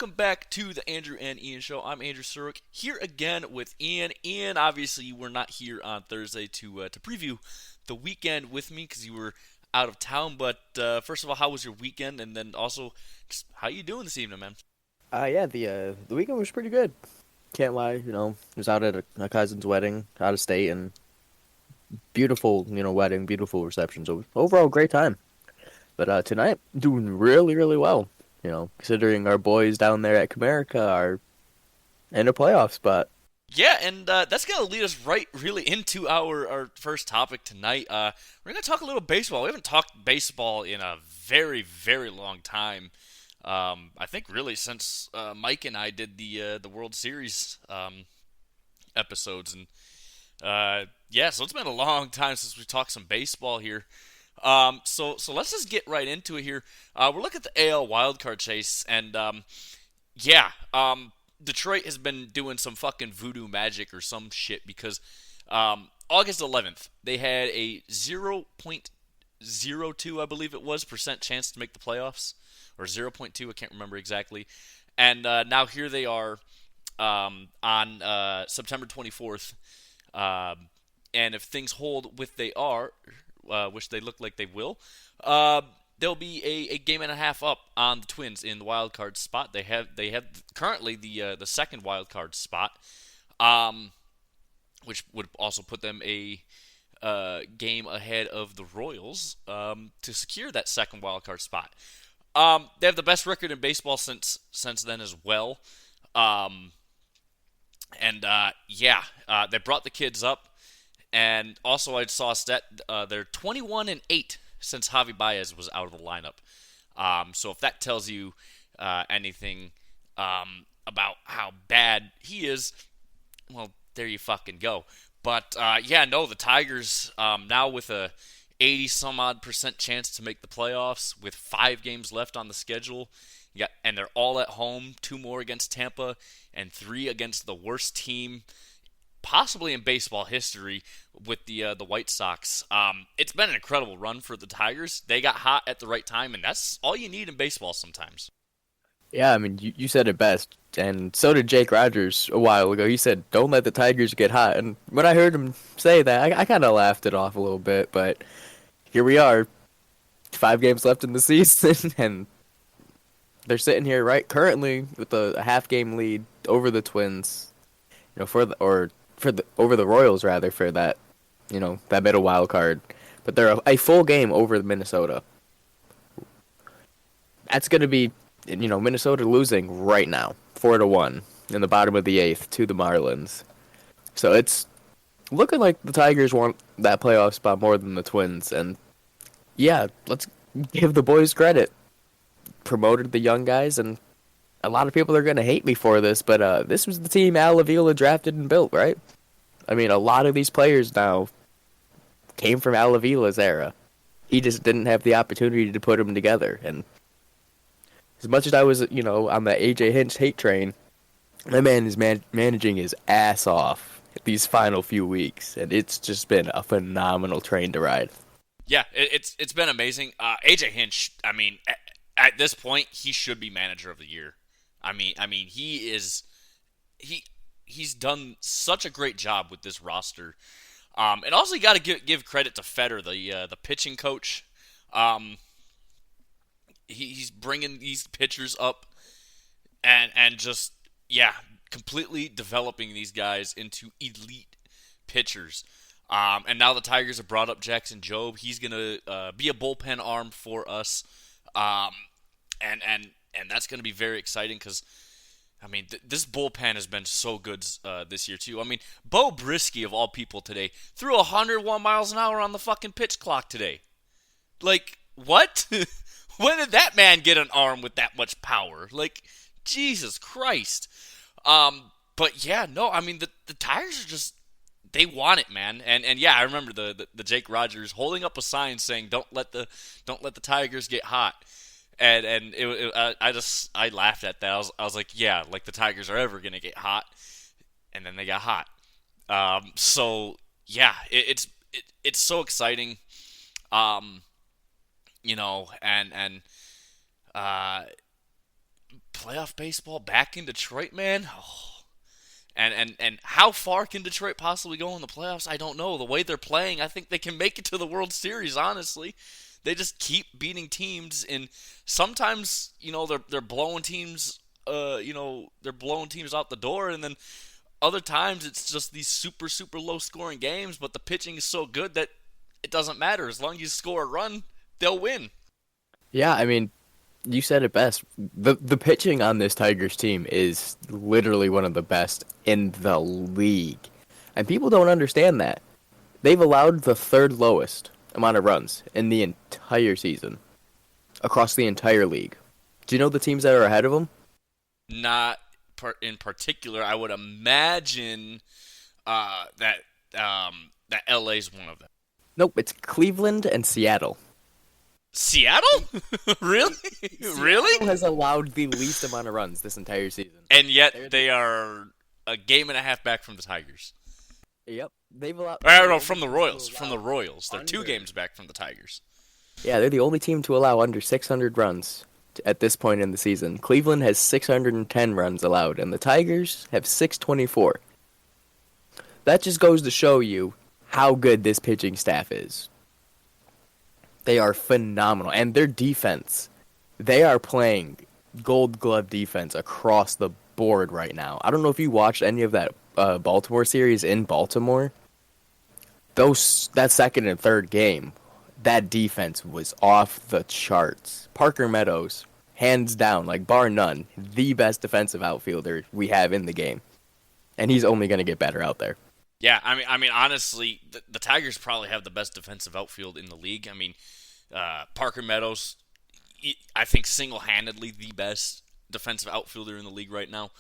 welcome back to the Andrew and Ian Show. I'm Andrew Surik, here again with Ian. Ian, obviously, you were not here on Thursday to preview the weekend with me because you were out of town. But first of all, how was your weekend? And then also, just how you doing this evening, man? Yeah, the weekend was pretty good. Can't lie, was out at a cousin's wedding out of state and beautiful, wedding, beautiful reception. So overall, great time. But tonight, doing really, really well. Considering our boys down there at Comerica are in a playoff spot. Yeah, and that's going to lead us right really into our first topic tonight. We're going to talk a little baseball. We haven't talked baseball in a very, very long time. I think really since Mike and I did the World Series episodes, and yeah, so it's been a long time since we talked some baseball here. So let's just get right into it here. We're looking at the AL wildcard chase, and yeah, Detroit has been doing some fucking voodoo magic or some shit because August 11th they had a 0.02, I believe it was, percent chance to make the playoffs, or 0.2, I can't remember exactly. And now here they are on September 24th. And if things hold with they are, which they look like they will, they'll be a game and a half up on the Twins in the wild card spot. They have currently the second wild card spot, which would also put them a game ahead of the Royals to secure that second wild card spot. They have the best record in baseball since then as well. Yeah, they brought the kids up, and also I saw a stat. They're 21-8 since Javi Baez was out of the lineup. So if that tells you anything about how bad he is, well, there you fucking go. But yeah, no, the Tigers now with a 80 some odd percent chance to make the playoffs with 5 games left on the schedule. Yeah, and they're all at home. 2 more against Tampa and 3 against the worst team possibly in baseball history with the White Sox. It's been an incredible run for the Tigers. They got hot at the right time, and that's all you need in baseball sometimes. Yeah, I mean, you said it best, and so did Jake Rogers a while ago. He said, "Don't let the Tigers get hot." And when I heard him say that, I kind of laughed it off a little bit. But here we are, 5 games left in the season, and they're sitting here right currently with a half game lead over the Twins, for the over the Royals rather for that, that middle wild card. But they're a full game over Minnesota. That's going to be, Minnesota losing right now, 4-1 in the bottom of the 8th to the Marlins. So it's looking like the Tigers want that playoff spot more than the Twins, and yeah, let's give the boys credit. Promoted the young guys, and a lot of people are going to hate me for this, but this was the team Al Avila drafted and built, right? I mean, a lot of these players now came from Al Avila's era. He just didn't have the opportunity to put them together, and as much as I was, on the AJ Hinch hate train, my man is managing his ass off these final few weeks, and it's just been a phenomenal train to ride. Yeah, it's been amazing. AJ Hinch, I mean, at this point, he should be manager of the year. I mean, he's done such a great job with this roster. And also, you got to give credit to Feder, the pitching coach. Um, he's bringing these pitchers up and just, yeah, completely developing these guys into elite pitchers. And now the Tigers have brought up Jackson Jobe. He's gonna be a bullpen arm for us, um, and that's gonna be very exciting because I mean this bullpen has been so good this year too. I mean, Bo Brisky of all people today threw 101 miles an hour on the fucking pitch clock today. Like what? When did that man get an arm with that much power? Like Jesus Christ. But yeah, no, I mean the Tigers are just they want it, man. And yeah, I remember the Jake Rogers holding up a sign saying don't let the Tigers get hot. And I laughed at that. I was like, yeah, like the Tigers are ever gonna get hot, and then they got hot. So yeah, it's so exciting. Um, and uh, playoff baseball back in Detroit, man. Oh. And how far can Detroit possibly go in the playoffs? I don't know. The way they're playing, I think they can make it to the World Series. Honestly, they just keep beating teams, and sometimes they're blowing teams. They're blowing teams out the door, and then other times it's just these super low scoring games. But the pitching is so good that it doesn't matter as long as you score a run, they'll win. Yeah, I mean, you said it best. The pitching on this Tigers team is literally one of the best in the league. And people don't understand that. They've allowed the third lowest amount of runs in the entire season across the entire league. Do you know the teams that are ahead of them? Not in particular. I would imagine that LA's one of them. Nope, it's Cleveland and Seattle. Seattle? Really? Really? Seattle has allowed the least amount of runs this entire season. And yet they are a game and a half back from the Tigers. Yep, they've allowed. I don't know, from the Royals. From the Royals. They're 2 games back from the Tigers. Yeah, they're the only team to allow under 600 runs at this point in the season. Cleveland has 610 runs allowed, and the Tigers have 624. That just goes to show you how good this pitching staff is. They are phenomenal, and their defense, they are playing Gold Glove defense across the board right now. I don't know if you watched any of that Baltimore series in Baltimore. That second and third game, that defense was off the charts. Parker Meadows, hands down, like bar none, the best defensive outfielder we have in the game, and he's only going to get better out there. Yeah, I mean, honestly, the Tigers probably have the best defensive outfield in the league. I mean, Parker Meadows, I think single-handedly the best defensive outfielder in the league right now.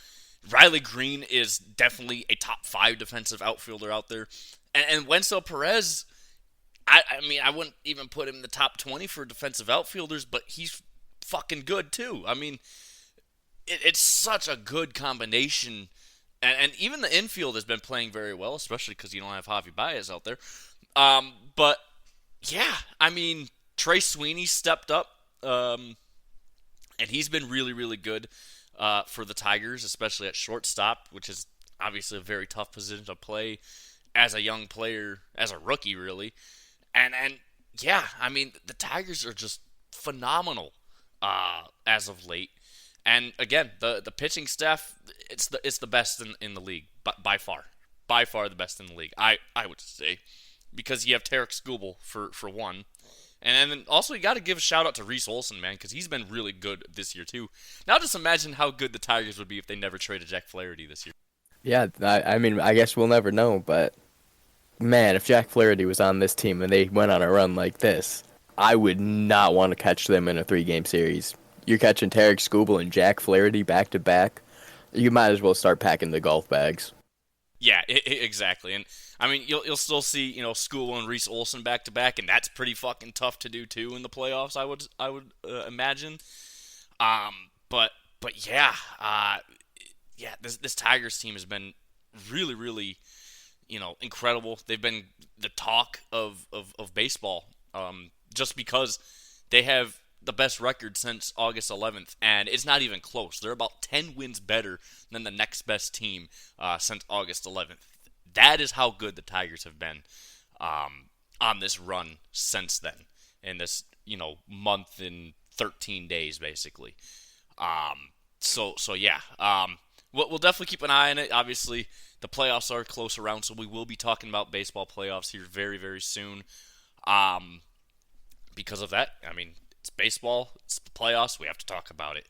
Riley Green is definitely a top 5 defensive outfielder out there. And Wenzel Perez, I mean, I wouldn't even put him in the top 20 for defensive outfielders, but he's fucking good too. I mean, it's such a good combination. And even the infield has been playing very well, especially because you don't have Javi Baez out there. But, yeah, I mean, Trey Sweeney stepped up, and he's been really good for the Tigers, especially at shortstop, which is obviously a very tough position to play as a young player, as a rookie, really. And yeah, I mean, the Tigers are just phenomenal as of late. And again, the pitching staff, it's the best in the league, by far the best in the league. I would say, because you have Tarek Skubal for one, and then also you got to give a shout out to Reese Olson, man, because he's been really good this year too. Now just imagine how good the Tigers would be if they never traded Jack Flaherty this year. Yeah, I mean, I guess we'll never know, but man, if Jack Flaherty was on this team and they went on a run like this, I would not want to catch them in a 3-game series. You're catching Tarek Skubal and Jack Flaherty back-to-back, you might as well start packing the golf bags. Yeah, exactly. And I mean, you'll still see Skubal and Reese Olson back-to-back, and that's pretty fucking tough to do too in the playoffs. I would imagine. But yeah, this Tigers team has been really incredible. They've been the talk of baseball, just because they have the best record since August 11th, and it's not even close. They're about 10 wins better than the next best team since August 11th. That is how good the Tigers have been on this run since then, in this month and 13 days basically. So yeah, we'll definitely keep an eye on it. Obviously, the playoffs are close around, so we will be talking about baseball playoffs here very soon. Because of that, I mean, it's baseball, it's the playoffs, we have to talk about it.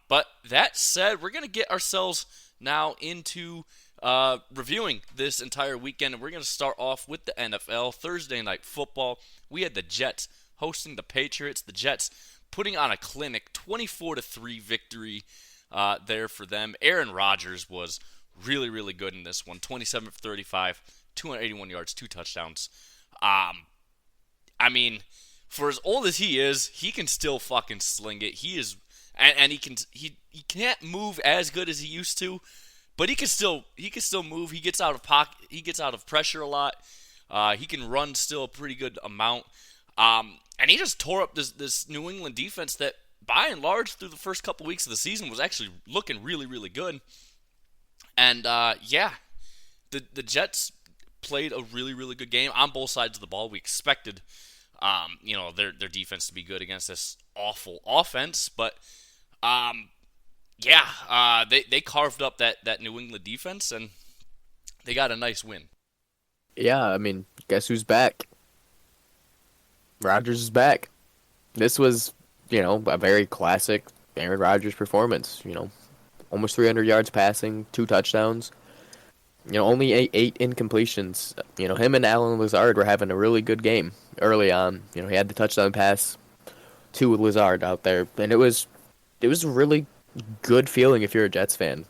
But that said, we're going to get ourselves now into reviewing this entire weekend, and we're going to start off with the NFL. Thursday Night Football, we had the Jets hosting the Patriots. The Jets putting on a clinic, 24-3 victory there for them. Aaron Rodgers was really good in this one, 27 for 35, 281 yards, 2 touchdowns. I mean, for as old as he is, he can still fucking sling it. He is, and he can't move as good as he used to, but he can still move. He gets out of pocket. He gets out of pressure a lot. He can run still a pretty good amount. And he just tore up this New England defense that by and large, through the first couple weeks of the season, was actually looking really, really good. And yeah, the Jets played a really, really good game on both sides of the ball. We expected, their defense to be good against this awful offense, but they carved up that New England defense, and they got a nice win. Yeah, I mean, guess who's back? Rodgers is back. This was, a very classic Aaron Rodgers performance. Almost 300 yards passing, 2 touchdowns. Only eight incompletions. Him and Allen Lazard were having a really good game early on. He had the touchdown pass to Lazard out there, and it was a really good feeling if you're a Jets fan.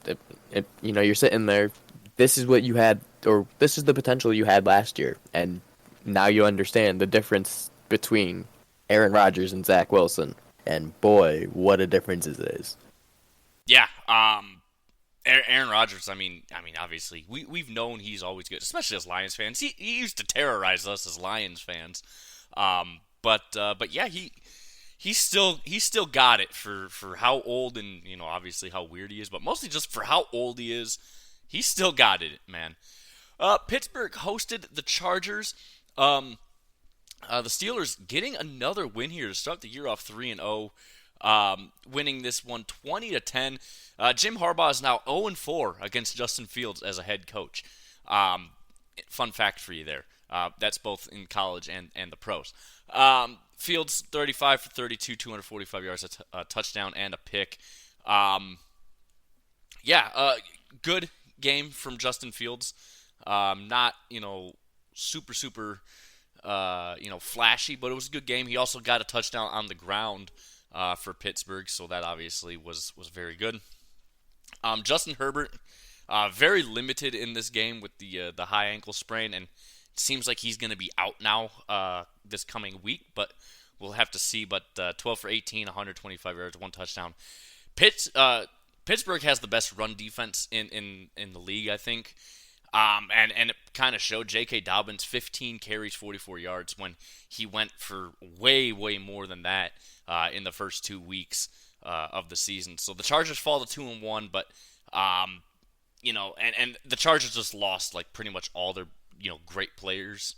You're sitting there. This is what you had, or this is the potential you had last year, and now you understand the difference between Aaron Rodgers and Zach Wilson. And boy, what a difference it is. Yeah, Aaron Rodgers. I mean, obviously, we've known he's always good, especially as Lions fans. He used to terrorize us as Lions fans. But yeah, he's still got it for how old and obviously how weird he is, but mostly just for how old he is. He's still got it, man. Pittsburgh hosted the Chargers. The Steelers getting another win here to start the year off 3-0, winning this one 20-10. Jim Harbaugh is now 0-4 against Justin Fields as a head coach. Fun fact for you there. That's both in college and the pros. Fields 35 for 32, 245 yards, a touchdown and a pick. Good game from Justin Fields. Not super flashy, but it was a good game. He also got a touchdown on the ground for Pittsburgh, so that obviously was very good. Justin Herbert, very limited in this game with the high ankle sprain, and it seems like he's going to be out now this coming week, but we'll have to see. But 12 for 18, 125 yards, 1 touchdown. Pittsburgh has the best run defense in the league, I think. And it kind of showed. J.K. Dobbins, 15 carries, 44 yards, when he went for way, way more than that in the first 2 weeks of the season. So the Chargers fall to 2-1, but and the Chargers just lost like pretty much all their great players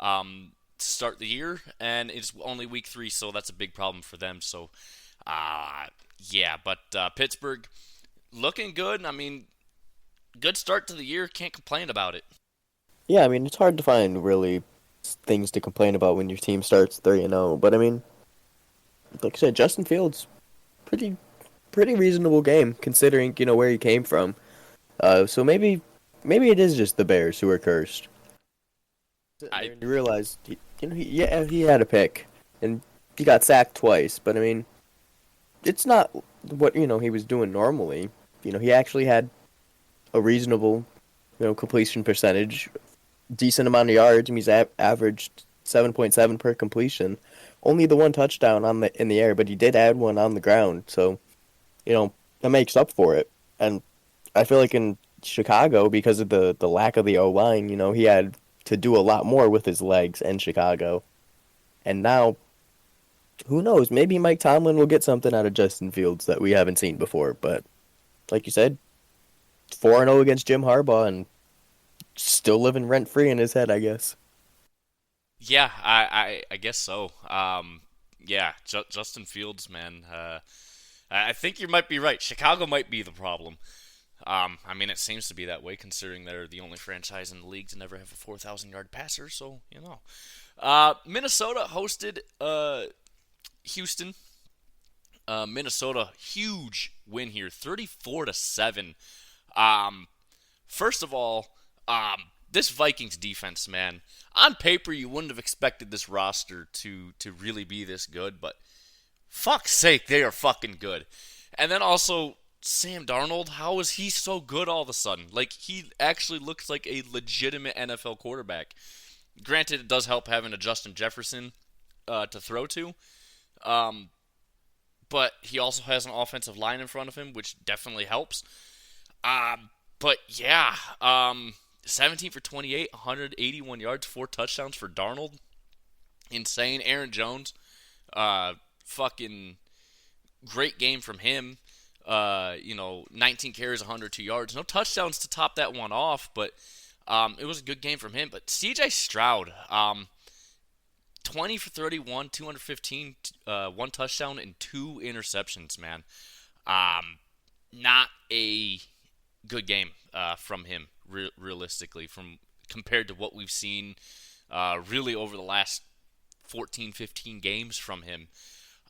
to start the year, and it's only week 3, so that's a big problem for them. So Pittsburgh looking good. I mean, good start to the year. Can't complain about it. Yeah, I mean, it's hard to find really things to complain about when your team starts 3-0. But I mean, like I said, Justin Fields, pretty reasonable game considering where he came from. So maybe it is just the Bears who are cursed. You realize he had a pick and he got sacked twice, but I mean, it's not what he was doing normally. He actually had a reasonable, completion percentage, decent amount of yards. I mean, he's averaged 7.7 per completion. Only the 1 touchdown in the air, but he did add 1 on the ground. So, that makes up for it. And I feel like in Chicago, because of the lack of the O-line, he had to do a lot more with his legs in Chicago. And now, who knows? Maybe Mike Tomlin will get something out of Justin Fields that we haven't seen before. But, like you said, 4-0 against Jim Harbaugh and still living rent-free in his head, I guess. Yeah, I guess so. Justin Fields, man. I think you might be right. Chicago might be the problem. I mean, it seems to be that way considering they're the only franchise in the league to never have a 4,000-yard passer, so, Minnesota hosted Houston. Minnesota, huge win here, 34-7. First of all, this Vikings defense, man, on paper you wouldn't have expected this roster to really be this good, but fuck's sake, they are fucking good. And then also, Sam Darnold, how is he so good all of a sudden? Like, he actually looks like a legitimate NFL quarterback. Granted, it does help having a Justin Jefferson to throw to, but he also has an offensive line in front of him, which definitely helps. But yeah, 17 for 28, 181 yards, 4 touchdowns for Darnold. Insane. Aaron Jones, fucking great game from him. 19 carries, 102 yards. No touchdowns to top that one off, but it was a good game from him. But C.J. Stroud, 20 for 31, 215, one touchdown and two interceptions. Man, not a good game from him, realistically, from compared to what we've seen really over the last 14, 15 games from him.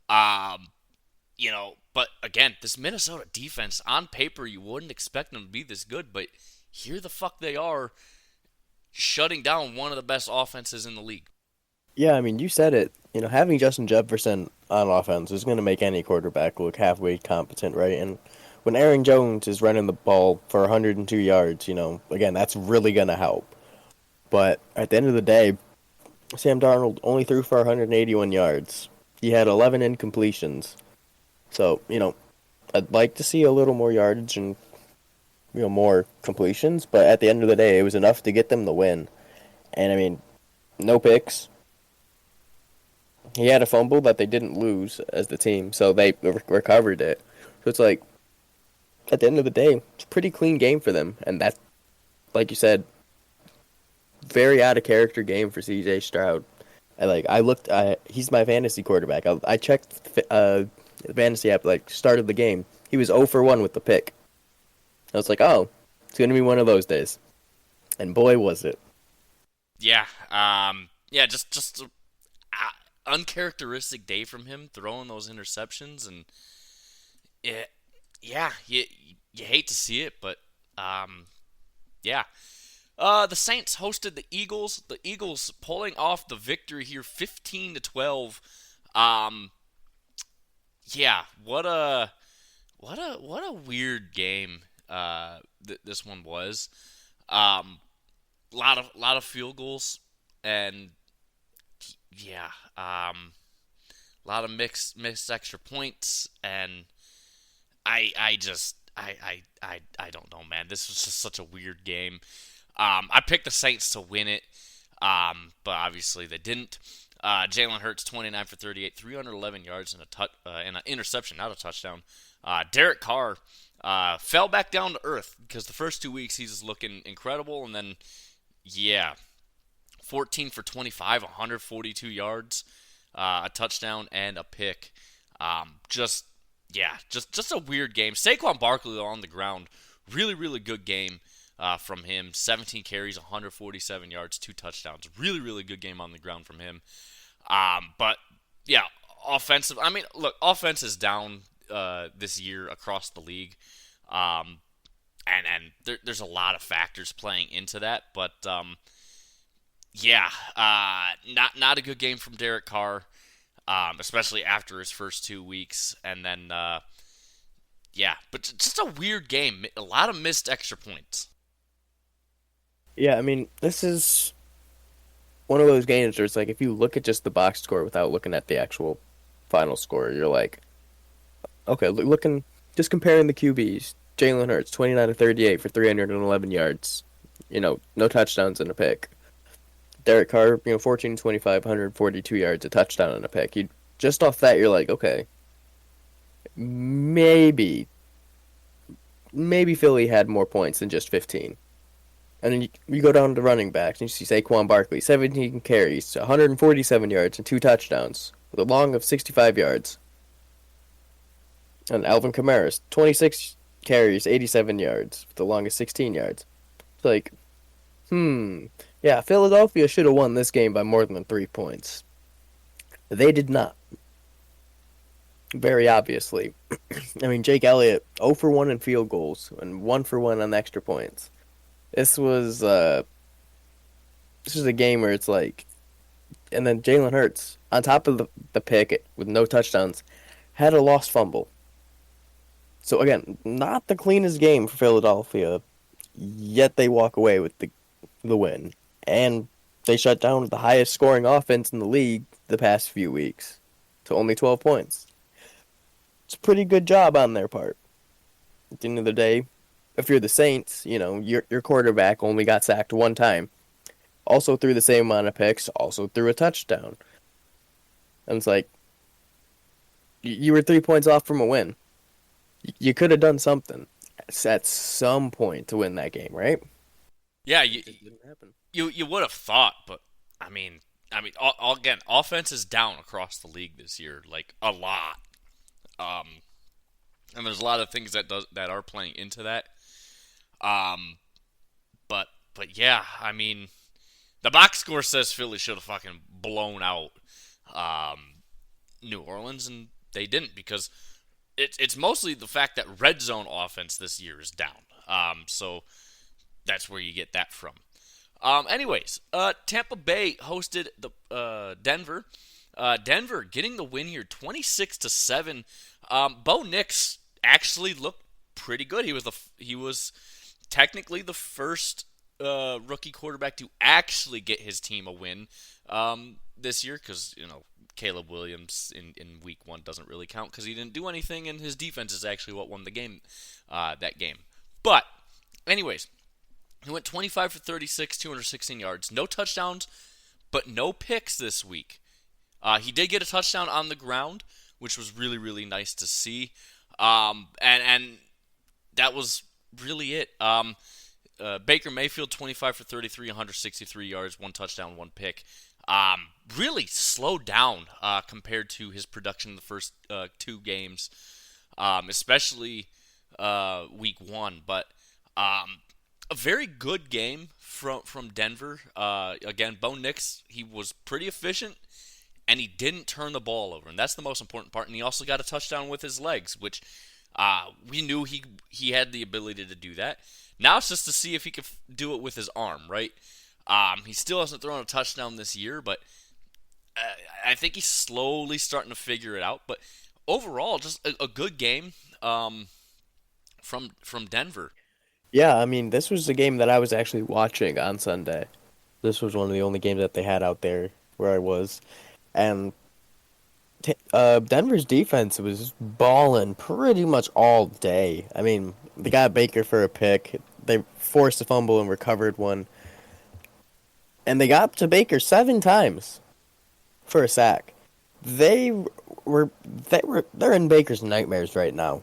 Um, but again, this Minnesota defense, on paper, you wouldn't expect them to be this good, but here the fuck they are, shutting down one of the best offenses in the league. Yeah, I mean, you said it. Having Justin Jefferson on offense is going to make any quarterback look halfway competent, right? And when Aaron Jones is running the ball for 102 yards, again, that's really going to help. But at the end of the day, Sam Darnold only threw for 181 yards. He had 11 incompletions. So, I'd like to see a little more yardage and, more completions. But at the end of the day, it was enough to get them the win. And, I mean, no picks. He had a fumble that they didn't lose as the team, so they recovered it. So it's like, at the end of the day, it's a pretty clean game for them. And that, like you said, very out of character game for C.J. Stroud. He's my fantasy quarterback. I checked the fantasy app, started the game. He was 0 for 1 with the pick. I was like, oh, it's going to be one of those days. And boy, was it. Yeah, just a uncharacteristic day from him, throwing those interceptions, and you hate to see it, but yeah. The Saints hosted the Eagles. The Eagles pulling off the victory here, 15-12. Yeah, what a weird game this one was. Lot of field goals, and yeah, lot of mixed extra points, and I don't know, man. This was just such a weird game. I picked the Saints to win it, but obviously they didn't. Jalen Hurts, 29 for 38, 311 yards and an interception, not a touchdown. Derek Carr fell back down to earth because the first 2 weeks he's looking incredible, and then, 14 for 25, 142 yards, a touchdown, and a pick. Just a weird game. Saquon Barkley on the ground, really, really good game from him. 17 carries, 147 yards, 2 touchdowns. Really, really good game on the ground from him. But, yeah, offensive. I mean, look, offense is down this year across the league. And there's a lot of factors playing into that. But, not a good game from Derek Carr, especially after his first 2 weeks. And then, but just a weird game. A lot of missed extra points. Yeah, I mean, this is one of those games where it's like, if you look at just the box score without looking at the actual final score, you're like, okay, just comparing the QBs. Jalen Hurts, 29 to 38 for 311 yards. No touchdowns and a pick. Derek Carr, 14 to 25, 142 yards, a touchdown and a pick. Just off that, you're like, okay, maybe Philly had more points than just 15. And then you go down to running backs, and you see Saquon Barkley, 17 carries, 147 yards, and 2 touchdowns, with a long of 65 yards. And Alvin Kamara, 26 carries, 87 yards, with a long of 16 yards. It's like, yeah, Philadelphia should have won this game by more than 3 points. They did not. Very obviously. I mean, Jake Elliott, 0 for 1 in field goals, and 1 for 1 on extra points. This was a game where it's like, and then Jalen Hurts, on top of the pick with no touchdowns, had a lost fumble. So again, not the cleanest game for Philadelphia, yet they walk away with the win. And they shut down the highest scoring offense in the league the past few weeks to only 12 points. It's a pretty good job on their part. At the end of the day, if you're the Saints, your quarterback only got sacked 1 time. Also threw the same amount of picks, also threw a touchdown. And it's like, You were 3 points off from a win. You could have done something at some point to win that game, right? Yeah, It just didn't happen. you would have thought, but I mean, again, offense is down across the league this year, like a lot. Um, and there's a lot of things that are playing into that. Um, but yeah, I mean, the box score says Philly should have fucking blown out um, New Orleans, and they didn't because it's mostly the fact that red zone offense this year is down. So that's where you get that from. Anyways, Tampa Bay hosted the Denver. Denver getting the win here, 26-7. Bo Nix actually looked pretty good. He was technically the first rookie quarterback to actually get his team a win this year because Caleb Williams in week one doesn't really count because he didn't do anything, and his defense is actually what won the game that game. But anyways, he went 25 for 36, 216 yards, no touchdowns, but no picks this week. He did get a touchdown on the ground, which was really really nice to see, and that was really it. Baker Mayfield, 25 for 33, 163 yards, one touchdown, one pick. Really slowed down compared to his production in the first two games, especially week one. But a very good game from Denver. Again, Bo Nix, he was pretty efficient, and he didn't turn the ball over, and that's the most important part. And he also got a touchdown with his legs, which we knew he had the ability to do that. Now it's just to see if he could do it with his arm, right? He still hasn't thrown a touchdown this year, but I think he's slowly starting to figure it out. But overall, just a good game from Denver. Yeah, I mean, this was the game that I was actually watching on Sunday. This was one of the only games that they had out there where I was, and Denver's defense was balling pretty much all day. I mean, they got Baker for a pick. They forced a fumble and recovered one, and they got to Baker 7 times for a sack. They they're in Baker's nightmares right now.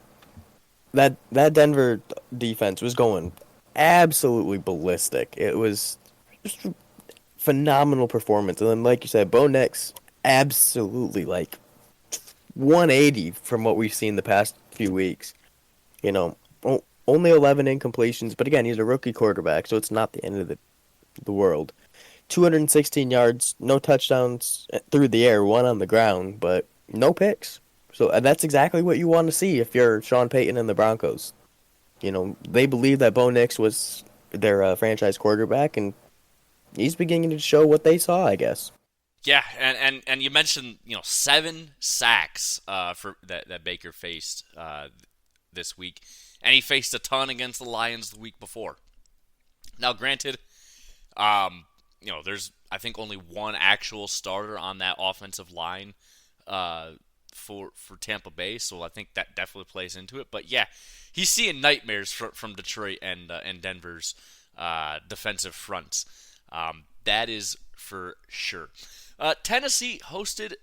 That Denver defense was going absolutely ballistic. It was just phenomenal performance. And then, like you said, Bo Nix absolutely like 180 from what we've seen the past few weeks. You know, only 11 incompletions, but again, he's a rookie quarterback, so it's not the end of the world. 216 yards, no touchdowns through the air, one on the ground, but no picks. So that's exactly what you want to see if you're Sean Payton and the Broncos. They believe that Bo Nix was their franchise quarterback, and he's beginning to show what they saw, I guess. Yeah, and you mentioned 7 sacks for that Baker faced this week, and he faced a ton against the Lions the week before. Now, granted, there's I think only one actual starter on that offensive line for Tampa Bay, so I think that definitely plays into it. But yeah, he's seeing nightmares from Detroit and Denver's defensive fronts. That is for sure. Tennessee hosted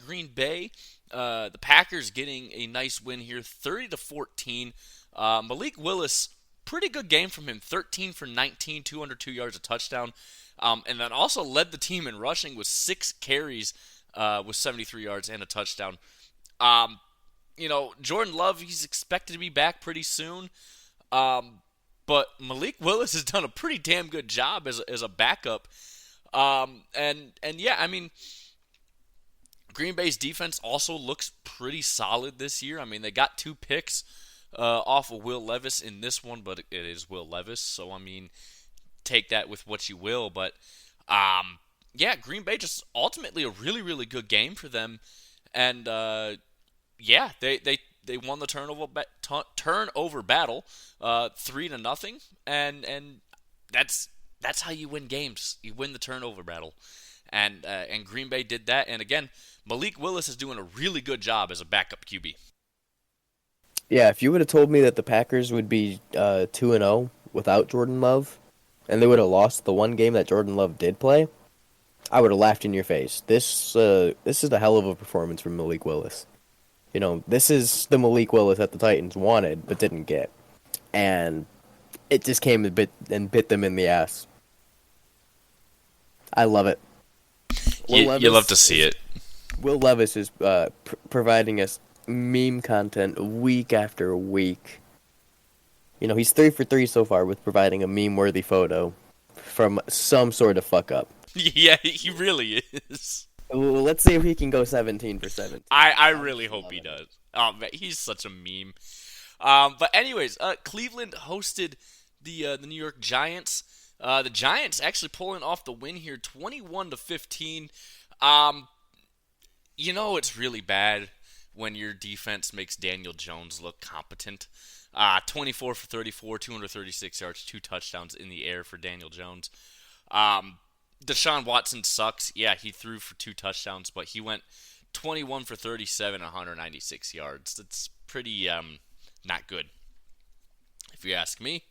Green Bay. The Packers getting a nice win here, 30-14. Malik Willis, pretty good game from him, 13 for 19, 202 yards, a touchdown. And then also led the team in rushing with 6 carries with 73 yards and a touchdown. Jordan Love, he's expected to be back pretty soon. But Malik Willis has done a pretty damn good job as a backup. And yeah, I mean, Green Bay's defense also looks pretty solid this year. I mean, they got 2 picks off of Will Levis in this one, but it is Will Levis, so I mean, take that with what you will. But yeah, Green Bay just ultimately a really really good game for them, and yeah, they won the turnover battle 3-0, and that's how you win games. You win the turnover battle, and Green Bay did that. And again, Malik Willis is doing a really good job as a backup QB. Yeah, if you would have told me that the Packers would be 2-0 without Jordan Love, and they would have lost the one game that Jordan Love did play, I would have laughed in your face. This is a hell of a performance from Malik Willis. This is the Malik Willis that the Titans wanted but didn't get, and it just came and bit them in the ass. I love it. Will You love Levis to see is it. Will Levis is providing us meme content week after week. He's 3 for 3 so far with providing a meme-worthy photo from some sort of fuck up. Yeah, he really is. Well, let's see if he can go 17 for 17. I I'm really just hope he loving it. does. Oh man, he's such a meme. But anyways, Cleveland hosted the New York Giants. The Giants actually pulling off the win here, 21-15. Um, it's really bad when your defense makes Daniel Jones look competent. 24 for 34, 236 yards, 2 touchdowns in the air for Daniel Jones. Deshaun Watson sucks. Yeah, he threw for 2 touchdowns, but he went 21 for 37, 196 yards. That's pretty not good, if you ask me.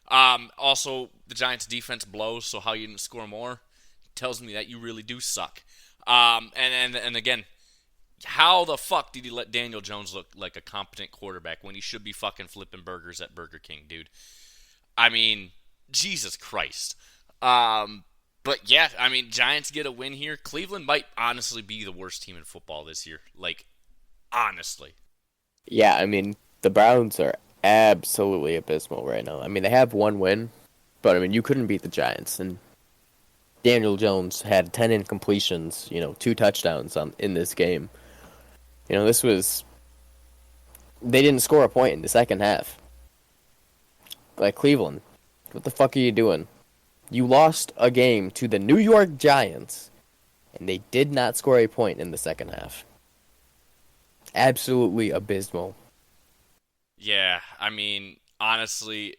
Also, the Giants' defense blows, so how you didn't score more tells me that you really do suck. And again, how the fuck did he let Daniel Jones look like a competent quarterback when he should be fucking flipping burgers at Burger King, dude? I mean, Jesus Christ. But yeah, I mean, Giants get a win here. Cleveland might honestly be the worst team in football this year. Like, honestly. Yeah, I mean, the Browns are absolutely abysmal right now. I mean, they have one win, but I mean, you couldn't beat the Giants. And Daniel Jones had 10 incompletions, 2 touchdowns in this game. This was they didn't score a point in the second half. Like Cleveland, what the fuck are you doing? You lost a game to the New York Giants, and they did not score a point in the second half. Absolutely abysmal. Yeah, I mean, honestly,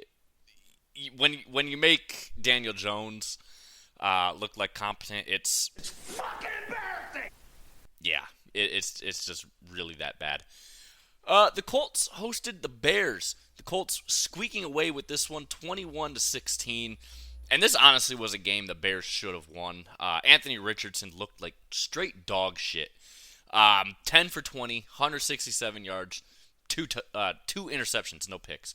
when you make Daniel Jones look like competent, it's fucking embarrassing. Yeah, it's just really that bad. The Colts hosted the Bears. The Colts squeaking away with this one, 21-16. And this honestly was a game the Bears should have won. Anthony Richardson looked like straight dog shit. 10 for 20, 167 yards, two interceptions, no picks.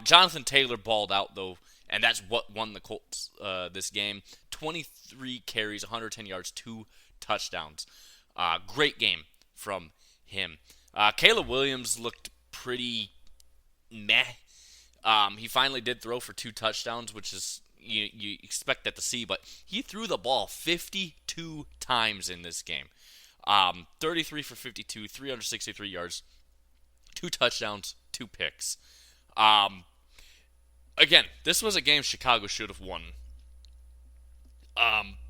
Jonathan Taylor balled out, though, and that's what won the Colts this game. 23 carries, 110 yards, 2 touchdowns. Great game from him. Caleb Williams looked pretty meh. He finally did throw for 2 touchdowns, which is you expect that to see, but he threw the ball 52 times in this game. 33 for 52, 363 yards, 2 touchdowns, 2 picks. Again, this was a game Chicago should have won.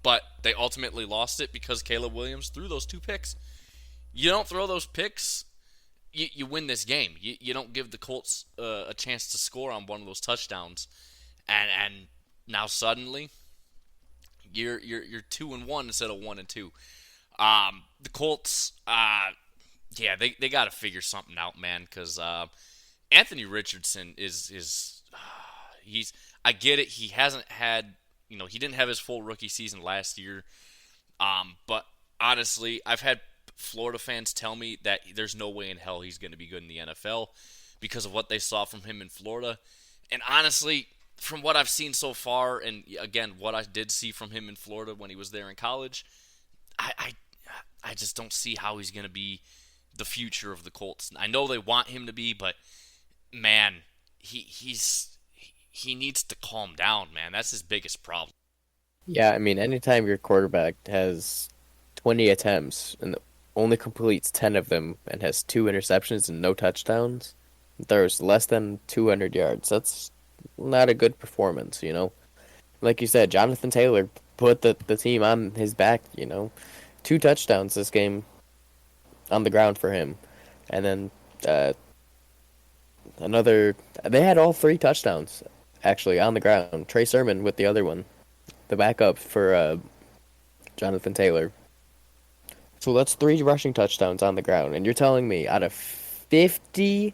But they ultimately lost it because Caleb Williams threw those 2 picks. You don't throw those picks, you win this game. You don't give the Colts a chance to score on one of those touchdowns, and now suddenly you're 2-1 instead of 1-2. The Colts, yeah, they got to figure something out, man, because Anthony Richardson is he's I get it. He hasn't had he didn't have his full rookie season last year, but honestly, I've had Florida fans tell me that there's no way in hell he's going to be good in the NFL because of what they saw from him in Florida. And honestly, from what I've seen so far, and again, what I did see from him in Florida when he was there in college, I just don't see how he's going to be the future of the Colts. I know they want him to be, but man, he needs to calm down, man. That's his biggest problem. Yeah, I mean, anytime your quarterback has 20 attempts and only completes 10 of them and has 2 interceptions and no touchdowns, there's less than 200 yards. That's not a good performance. Like you said, Jonathan Taylor put the team on his back, 2 touchdowns this game on the ground for him. And then they had all 3 touchdowns, actually, on the ground. Trey Sermon with the other one, the backup for Jonathan Taylor. So that's 3 rushing touchdowns on the ground. And you're telling me out of 52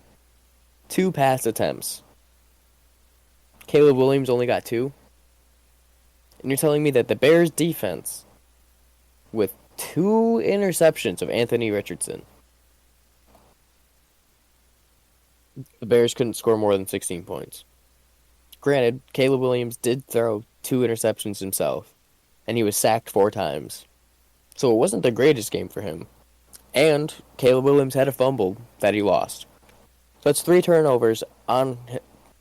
pass attempts, Caleb Williams only got 2? And you're telling me that the Bears defense, with 2 interceptions of Anthony Richardson, The Bears couldn't score more than 16 points. Granted, Caleb Williams did throw 2 interceptions himself, and he was sacked 4 times. So it wasn't the greatest game for him. And Caleb Williams had a fumble that he lost. So that's 3 turnovers on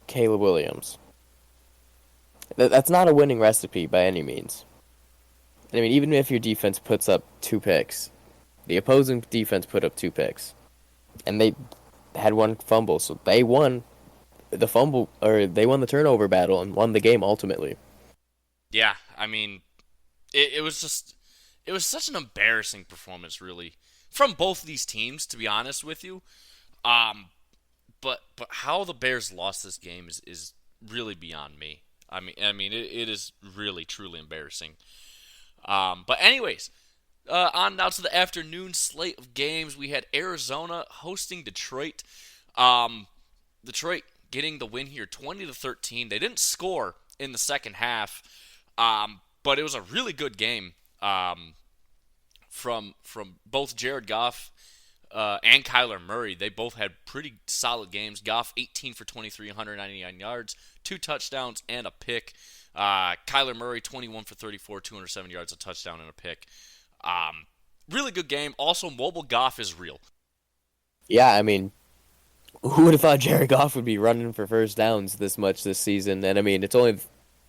Caleb Williams. That's not a winning recipe by any means. I mean, even if your defense puts up 2 picks, the opposing defense put up 2 picks, and they had 1 fumble, so they won the fumble, or they won the turnover battle and won the game ultimately. Yeah, I mean, it was just it was such an embarrassing performance, really, from both these teams. To be honest with you, um, but how the Bears lost this game is really beyond me. It is really truly embarrassing. But anyways, on now to the afternoon slate of games. We had Arizona hosting Detroit. Um, Detroit getting the win here, 20-13. They didn't score in the second half, but it was a really good game from both Jared Goff and Kyler Murray. They both had pretty solid games. Goff 18 for 23, 199 yards, 2 touchdowns and a pick. Kyler Murray 21 for 34, 207 yards, a touchdown and a pick. Really good game. Also, mobile Goff is real. Yeah, I mean, who would have thought Jared Goff would be running for first downs this much this season? And I mean, it's only,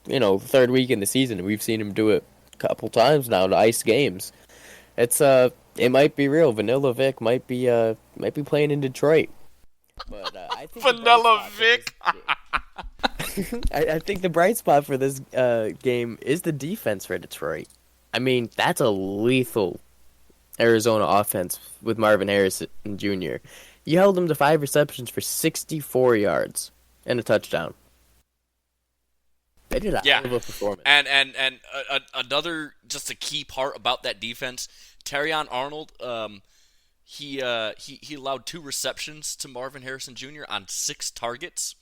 the third week in the season, and we've seen him do it a couple times now to ice games. It might be real. Vanilla Vic might be playing in Detroit. But I think the bright Vanilla spot for this Vic. I think the bright spot for this game is the defense for Detroit. I mean, that's a lethal Arizona offense with Marvin Harrison Jr. You held him to 5 receptions for 64 yards and a touchdown. They did a Yeah, hell of a performance. and another just a key part about that defense, Terrion Arnold. He allowed 2 receptions to Marvin Harrison Jr. on 6 targets,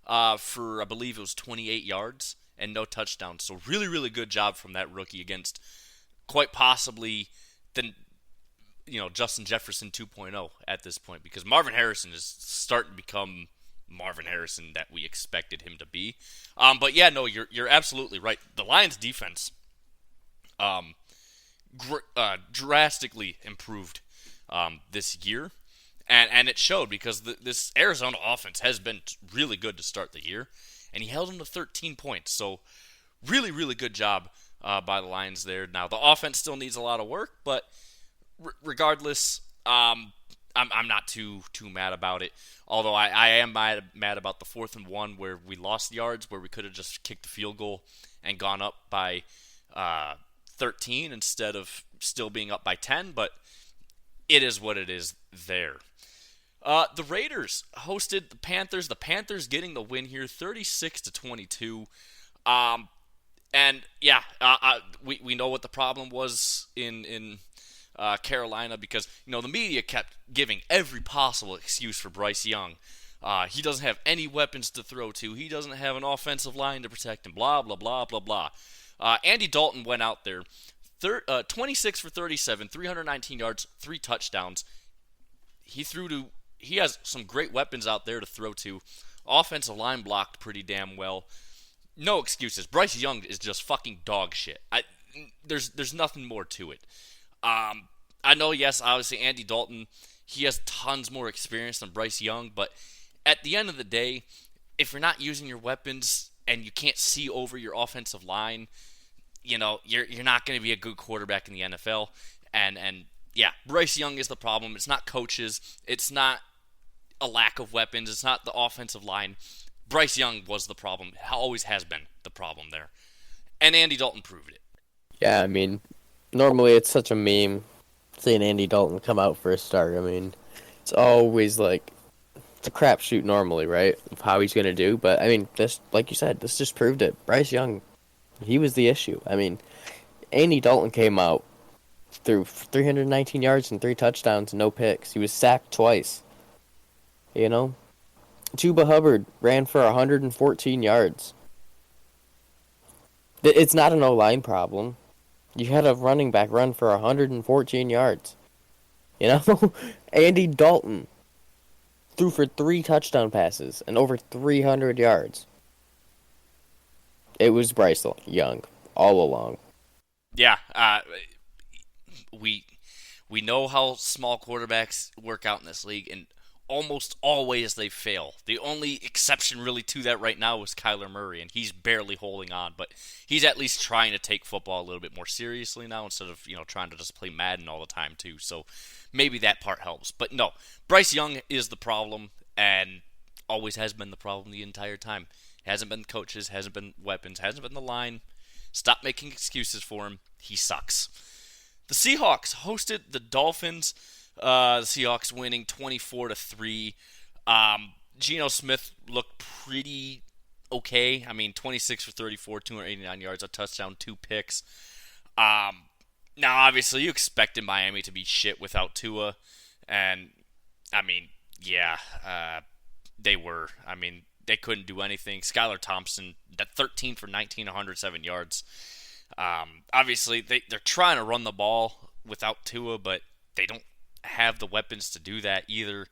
for I believe it was 28 yards and no touchdowns. So really good job from that rookie against quite possibly the Justin Jefferson 2.0 at this point, because Marvin Harrison is starting to become Marvin Harrison that we expected him to be. But yeah, no, you're absolutely right. The Lions defense drastically improved this year, and it showed, because this Arizona offense has been really good to start the year, and he held them to 13 points. So really good job by the Lions there. Now the offense still needs a lot of work, but regardless, I'm not too mad about it. Although I am mad about the 4th and 1 where we lost yards, where we could have just kicked the field goal and gone up by 13 instead of still being up by 10. But it is what it is there. The Raiders hosted the Panthers. The Panthers getting the win here, 36-22. And yeah, we know what the problem was in Carolina, because the media kept giving every possible excuse for Bryce Young. He doesn't have any weapons to throw to. He doesn't have an offensive line to protect him. Blah blah blah blah blah. Andy Dalton went out there, 26 for 37, 319 yards, 3 touchdowns. He has some great weapons out there to throw to. Offensive line blocked pretty damn well. No excuses. Bryce Young is just fucking dog shit. There's nothing more to it. I know, yes, obviously Andy Dalton, he has tons more experience than Bryce Young, but at the end of the day, if you're not using your weapons and you can't see over your offensive line, you're not going to be a good quarterback in the NFL. And yeah, Bryce Young is the problem. It's not coaches. It's not a lack of weapons. It's not the offensive line. Bryce Young was the problem. Always has been the problem there. And Andy Dalton proved it. Yeah, I mean, normally it's such a meme seeing Andy Dalton come out for a start. I mean, it's always like, it's a crapshoot normally, right, of how he's going to do. But, I mean, this, like you said, this just proved it. Bryce Young, he was the issue. I mean, Andy Dalton came out through 319 yards and 3 touchdowns and no picks. He was sacked twice. Chuba Hubbard ran for 114 yards. It's not an O-line problem. You had a running back run for 114 yards. Andy Dalton threw for 3 touchdown passes and over 300 yards. It was Bryce Young all along. Yeah, we we know how small quarterbacks work out in this league, and almost always they fail. The only exception really to that right now is Kyler Murray, and he's barely holding on, but he's at least trying to take football a little bit more seriously now instead of trying to just play Madden all the time too. So maybe that part helps. But no, Bryce Young is the problem, and always has been the problem the entire time. Hasn't been coaches, hasn't been weapons, hasn't been the line. Stop making excuses for him. He sucks. The Seahawks hosted the Dolphins. The Seahawks winning 24-3. Geno Smith looked pretty okay. I mean, 26 for 34, 289 yards, a touchdown, 2 picks. Now, obviously, you expected Miami to be shit without Tua, and I mean, yeah, they were. I mean, they couldn't do anything. Skylar Thompson, that 13 for 19, 107 yards. Obviously, they're trying to run the ball without Tua, but they don't have the weapons to do that either.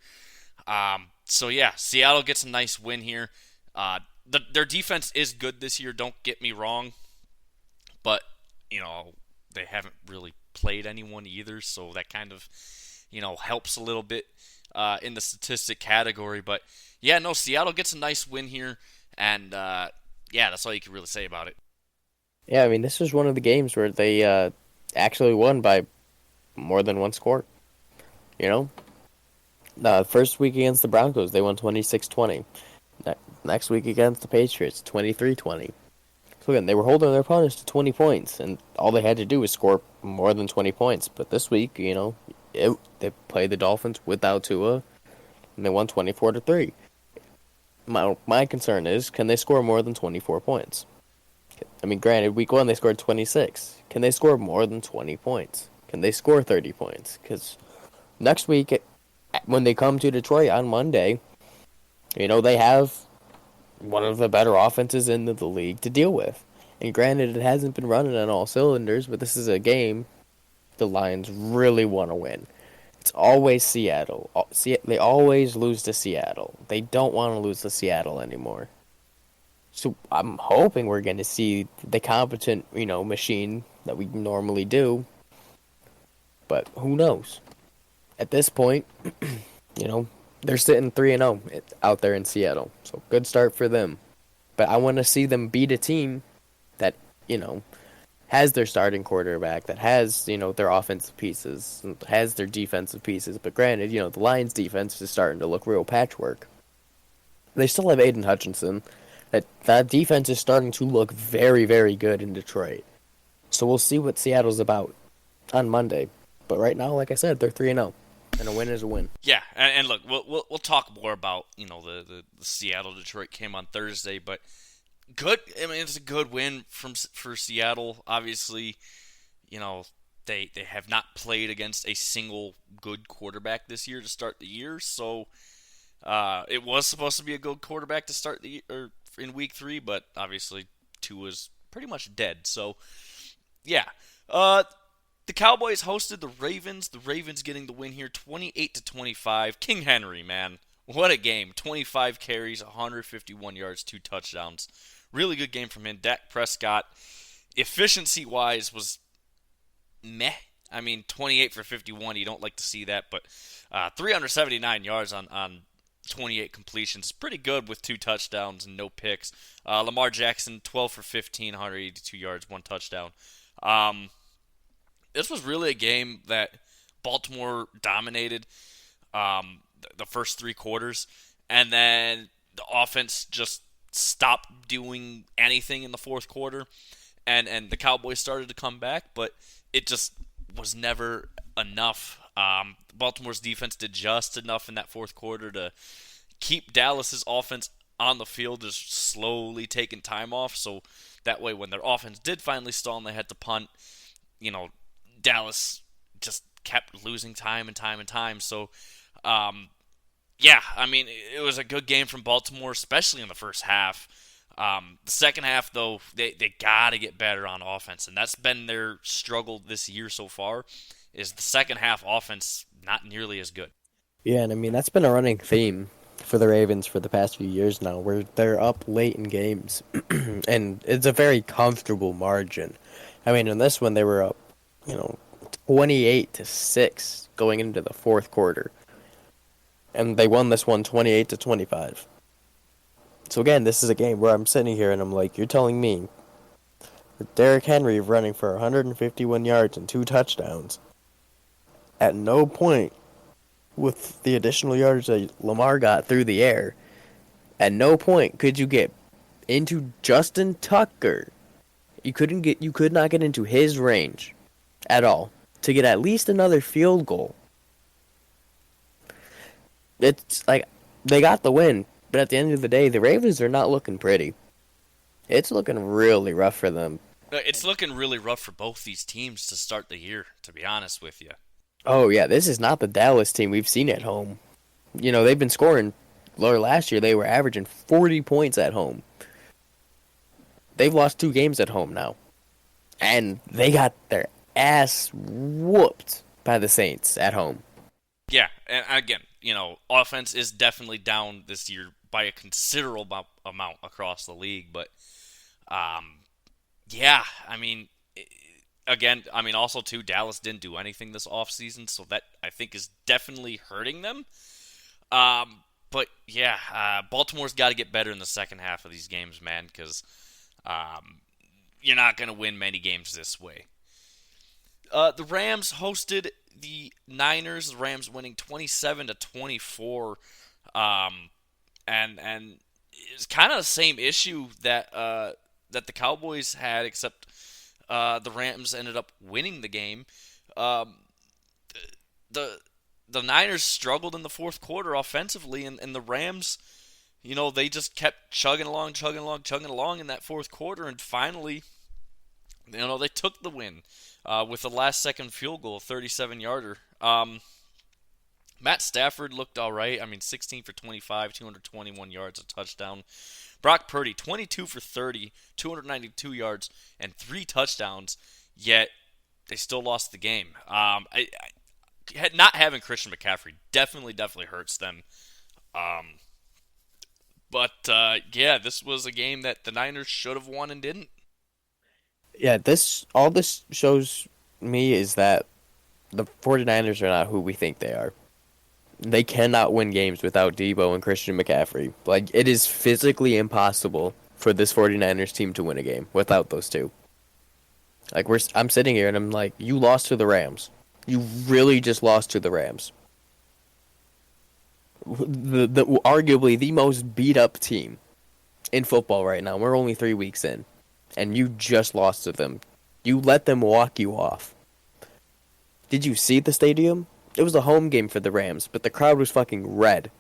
So yeah, Seattle gets a nice win here. Their defense is good this year, don't get me wrong, but they haven't really played anyone either, so that kind of helps a little bit in the statistic category. But yeah, no, Seattle gets a nice win here, and yeah, that's all you can really say about it. Yeah, I mean, this was one of the games where they actually won by more than one score. First week against the Broncos, they won 26-20. Next week against the Patriots, 23-20. So again, they were holding their opponents to 20 points, and all they had to do was score more than 20 points. But this week, they played the Dolphins without Tua, and they won 24-3. My concern is, can they score more than 24 points? I mean, granted, week 1 they scored 26. Can they score more than 20 points? Can they score 30 points? Because next week, when they come to Detroit on Monday, they have one of the better offenses in the league to deal with. And granted, it hasn't been running on all cylinders, but this is a game the Lions really want to win. It's always Seattle. They always lose to Seattle. They don't want to lose to Seattle anymore. So I'm hoping we're going to see the competent, machine that we normally do. But who knows? At this point, they're sitting 3-0 out there in Seattle. So good start for them. But I want to see them beat a team that, has their starting quarterback, that has, their offensive pieces, has their defensive pieces. But granted, the Lions' defense is starting to look real patchwork. They still have Aiden Hutchinson. That defense is starting to look very, very good in Detroit. So we'll see what Seattle's about on Monday. But right now, like I said, they're 3-0, and a win is a win. Yeah, and look, we'll talk more about the Seattle Detroit game on Thursday, but good. I mean, it's a good win for Seattle. Obviously, they have not played against a single good quarterback this year to start the year, so it was supposed to be a good quarterback to start in week 3, but obviously 2 was pretty much dead. So yeah, the Cowboys hosted the Ravens. The Ravens getting the win here, 28-25. King Henry, man, what a game! 25 carries, 151 yards, 2 touchdowns. Really good game from him. Dak Prescott, efficiency-wise, was meh. I mean, 28 for 51. You don't like to see that, but 379 yards on 28 completions is pretty good with 2 touchdowns and no picks. Lamar Jackson, 12 for 15, 182 yards, 1 touchdown. This was really a game that Baltimore dominated the first 3 quarters, and then the offense just stopped doing anything in the fourth quarter, and the Cowboys started to come back, but it just was never enough. Baltimore's defense did just enough in that fourth quarter to keep Dallas's offense on the field, just slowly taking time off, so that way when their offense did finally stall and they had to punt, Dallas just kept losing time and time and time. So, yeah, I mean, it was a good game from Baltimore, especially in the first half. The second half, though, they got to get better on offense, and that's been their struggle this year so far, is the second half offense not nearly as good. Yeah, and I mean, that's been a running theme for the Ravens for the past few years now, where they're up late in games, and it's a very comfortable margin. I mean, in this one they were up, you know, 28-6 going into the fourth quarter, and they won this one 28-25. So again, this is a game where I'm sitting here and I'm like, you're telling me that Derrick Henry running for 151 yards and 2 touchdowns, at no point with the additional yards that Lamar got through the air, at no point could you get into Justin Tucker. You could not get into his range at all to get at least another field goal. It's like they got the win, but at the end of the day, the Ravens are not looking pretty. It's looking really rough for them. It's looking really rough for both these teams to start the year, to be honest with you. Oh yeah, this is not the Dallas team we've seen at home. You know, they've been scoring. Last year they were averaging 40 points at home. They've lost 2 games at home now. And they got their ass whooped by the Saints at home. Yeah, and again, offense is definitely down this year by a considerable amount across the league. But, yeah, I mean, again, also, too, Dallas didn't do anything this offseason, so that, I think, is definitely hurting them. But, yeah, Baltimore's got to get better in the second half of these games, man, because you're not going to win many games this way. The Rams hosted the Niners. The Rams winning 27-24, and it's kind of the same issue that the Cowboys had, except the Rams ended up winning the game. The Niners struggled in the fourth quarter offensively, and the Rams, they just kept chugging along in that fourth quarter, and finally, they took the win with the last-second field goal, 37-yarder. Matt Stafford looked all right. 16 for 25, 221 yards, a touchdown. Brock Purdy, 22 for 30, 292 yards, and 3 touchdowns, yet they still lost the game. Not having Christian McCaffrey definitely hurts them. But this was a game that the Niners should have won and didn't. Yeah, all this shows me is that the 49ers are not who we think they are. They cannot win games without Debo and Christian McCaffrey. Like, it is physically impossible for this 49ers team to win a game without those two. Like, I'm sitting here and I'm like, you lost to the Rams. You really just lost to the Rams. The arguably the most beat up team in football right now. We're only 3 weeks in, and you just lost to them. You let them walk you off. Did you see the stadium? It was a home game for the Rams, but the crowd was fucking red.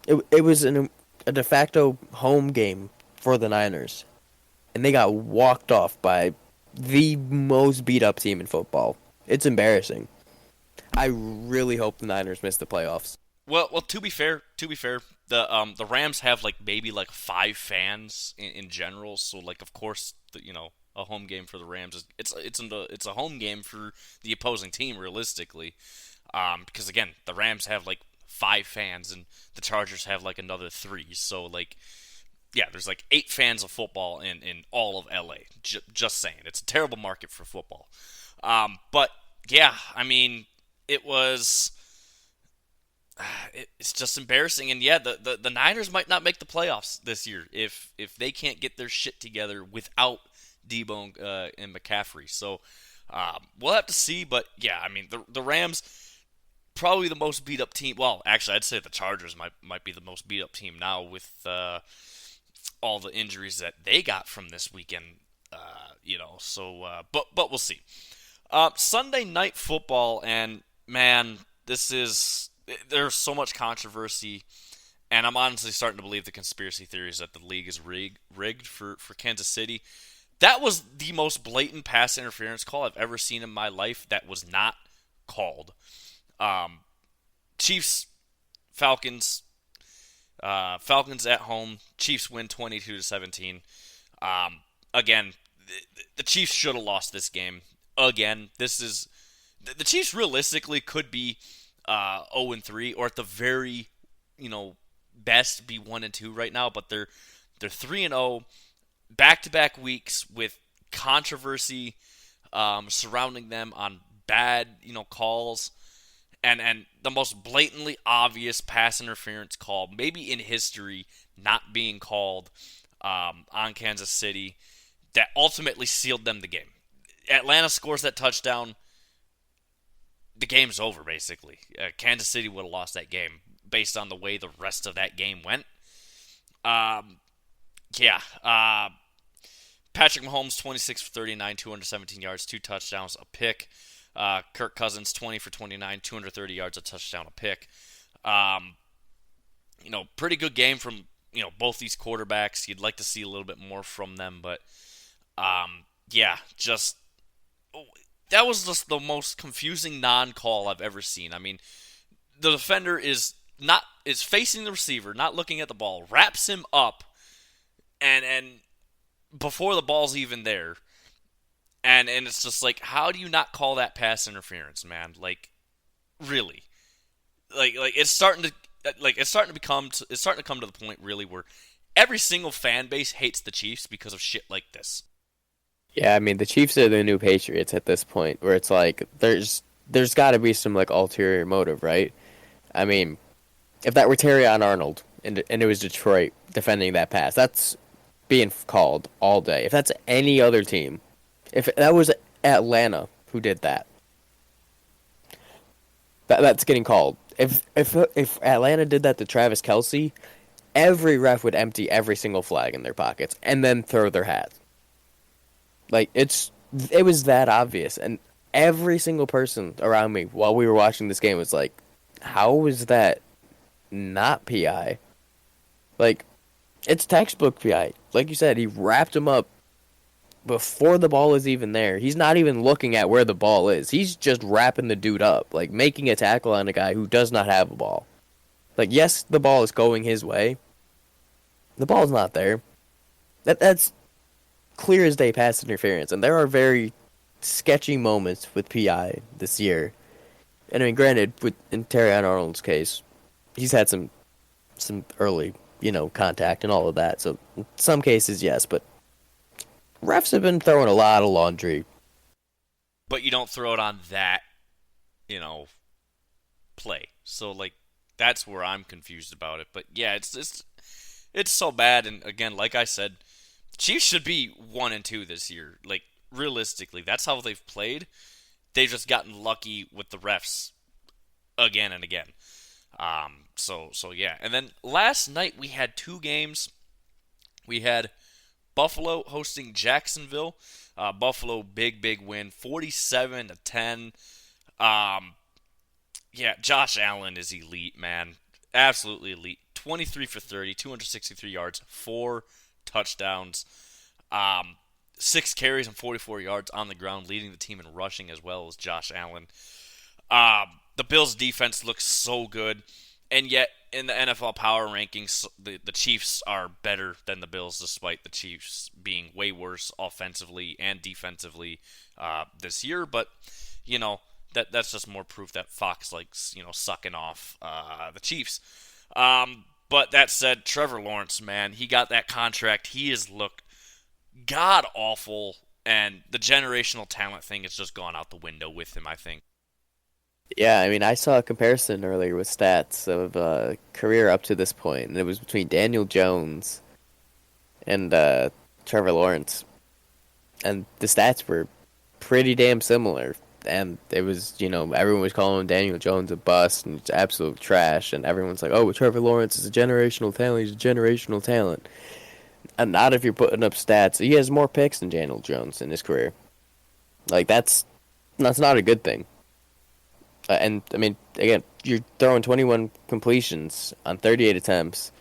It was a de facto home game for the Niners, and they got walked off by the most beat up team in football. It's embarrassing. I really hope the Niners miss the playoffs. Well, to be fair, the Rams have maybe 5 fans in general. So of course, a home game for the Rams is it's a home game for the opposing team realistically, because again, the Rams have 5 fans and the Chargers have another 3. So yeah, there's 8 fans of football in all of LA. Just saying, it's a terrible market for football. But yeah, it was. It's just embarrassing, and yeah, the Niners might not make the playoffs this year if they can't get their shit together without Debo and McCaffrey. So we'll have to see, but yeah, the Rams probably the most beat up team. Well, actually, I'd say the Chargers might be the most beat up team now with all the injuries that they got from this weekend. But we'll see. Sunday Night Football, and man, there's so much controversy, and I'm honestly starting to believe the conspiracy theories that the league is rigged for Kansas City. That was the most blatant pass interference call I've ever seen in my life that was not called. Chiefs, Falcons. Falcons at home. Chiefs win 22-17. Again, the Chiefs should have lost this game. Again, the Chiefs realistically could be 0-3, or at the very, best be 1-2 right now, but they're 3-0, back-to-back weeks with controversy surrounding them on bad, calls, and the most blatantly obvious pass interference call, maybe in history, not being called on Kansas City, that ultimately sealed them the game. Atlanta scores that touchdown, the game's over, basically. Kansas City would have lost that game based on the way the rest of that game went. Yeah. Patrick Mahomes, 26 for 39, 217 yards, 2 touchdowns, a pick. Kirk Cousins, 20 for 29, 230 yards, a touchdown, a pick. Pretty good game from, both these quarterbacks. You'd like to see a little bit more from them, but, that was just the most confusing non-call I've ever seen. I mean, the defender is facing the receiver, not looking at the ball, wraps him up, and before the ball's even there, and it's just like, how do you not call that pass interference, man? Like, really, like it's starting to come to the point really where every single fan base hates the Chiefs because of shit like this. Yeah, I mean, the Chiefs are the new Patriots at this point, where it's like there's got to be some like ulterior motive, right? I mean, if that were Terrion Arnold and it was Detroit defending that pass, that's being called all day. If that's any other team, if that was Atlanta who did that, that's getting called. If Atlanta did that to Travis Kelce, every ref would empty every single flag in their pockets and then throw their hat. Like, it was that obvious, and every single person around me while we were watching this game was like, how is that not PI? Like, it's textbook PI. Like you said, he wrapped him up before the ball is even there. He's not even looking at where the ball is. He's just wrapping the dude up, like making a tackle on a guy who does not have a ball. Like, yes, the ball is going his way. The ball's not there. That's clear as day pass interference, and there are very sketchy moments with PI this year. And I mean, granted, in Terrion Arnold's case, he's had some early, contact and all of that. So in some cases, yes, but refs have been throwing a lot of laundry. But you don't throw it on that, play. So like, that's where I'm confused about it. But yeah, it's so bad. And again, like I said, Chiefs should be 1-2 this year. Like, realistically, that's how they've played. They've just gotten lucky with the refs again and again. So yeah. And then last night we had 2 games. We had Buffalo hosting Jacksonville. Buffalo, big win, 47-10. Yeah, Josh Allen is elite, man. Absolutely elite. 23 for 30, 263 yards, 4 touchdowns, 6 carries and 44 yards on the ground, leading the team in rushing as well as Josh Allen. The Bills' defense looks so good, and yet in the NFL power rankings, the Chiefs are better than the Bills, despite the Chiefs being way worse offensively and defensively this year. But that's just more proof that Fox likes sucking off the Chiefs. But that said, Trevor Lawrence, man, he got that contract. He has looked god-awful, and the generational talent thing has just gone out the window with him, I think. Yeah, I mean, I saw a comparison earlier with stats of career up to this point, and it was between Daniel Jones and Trevor Lawrence. And the stats were pretty damn similar. And it was, everyone was calling Daniel Jones a bust and it's absolute trash. And everyone's like, oh, well, Trevor Lawrence is a generational talent. He's a generational talent. And not if you're putting up stats. He has more picks than Daniel Jones in his career. Like, that's not a good thing. And, I mean, again, you're throwing 21 completions on 38 attempts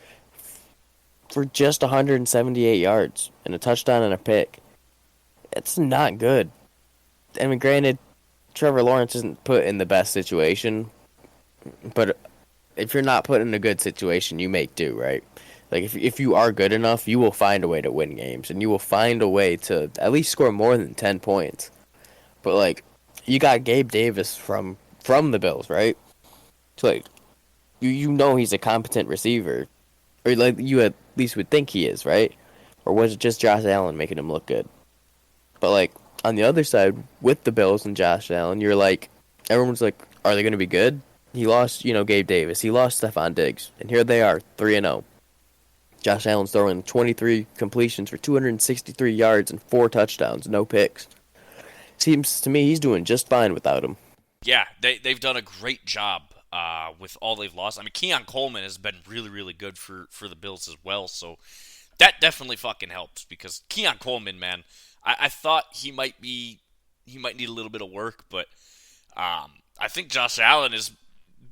for just 178 yards and a touchdown and a pick. It's not good. I mean, granted, Trevor Lawrence isn't put in the best situation, but if you're not put in a good situation, you make do, right? Like, if you are good enough, you will find a way to win games, and you will find a way to at least score more than 10 points. But, like, you got Gabe Davis from the Bills, right? So, like, you know he's a competent receiver. or like you at least would think he is, right? Or was it just Josh Allen making him look good? But like on the other side with the Bills and Josh Allen, you're like everyone's like, are they going to be good? He lost, Gabe Davis. He lost Stephon Diggs, and here they are, 3-0. Josh Allen's throwing 23 completions for 263 yards and 4 touchdowns, no picks. Seems to me he's doing just fine without him. Yeah, they've done a great job with all they've lost. I mean, Keon Coleman has been really, really good for the Bills as well, so that definitely fucking helps because Keon Coleman, man, I thought he might need a little bit of work, but I think Josh Allen has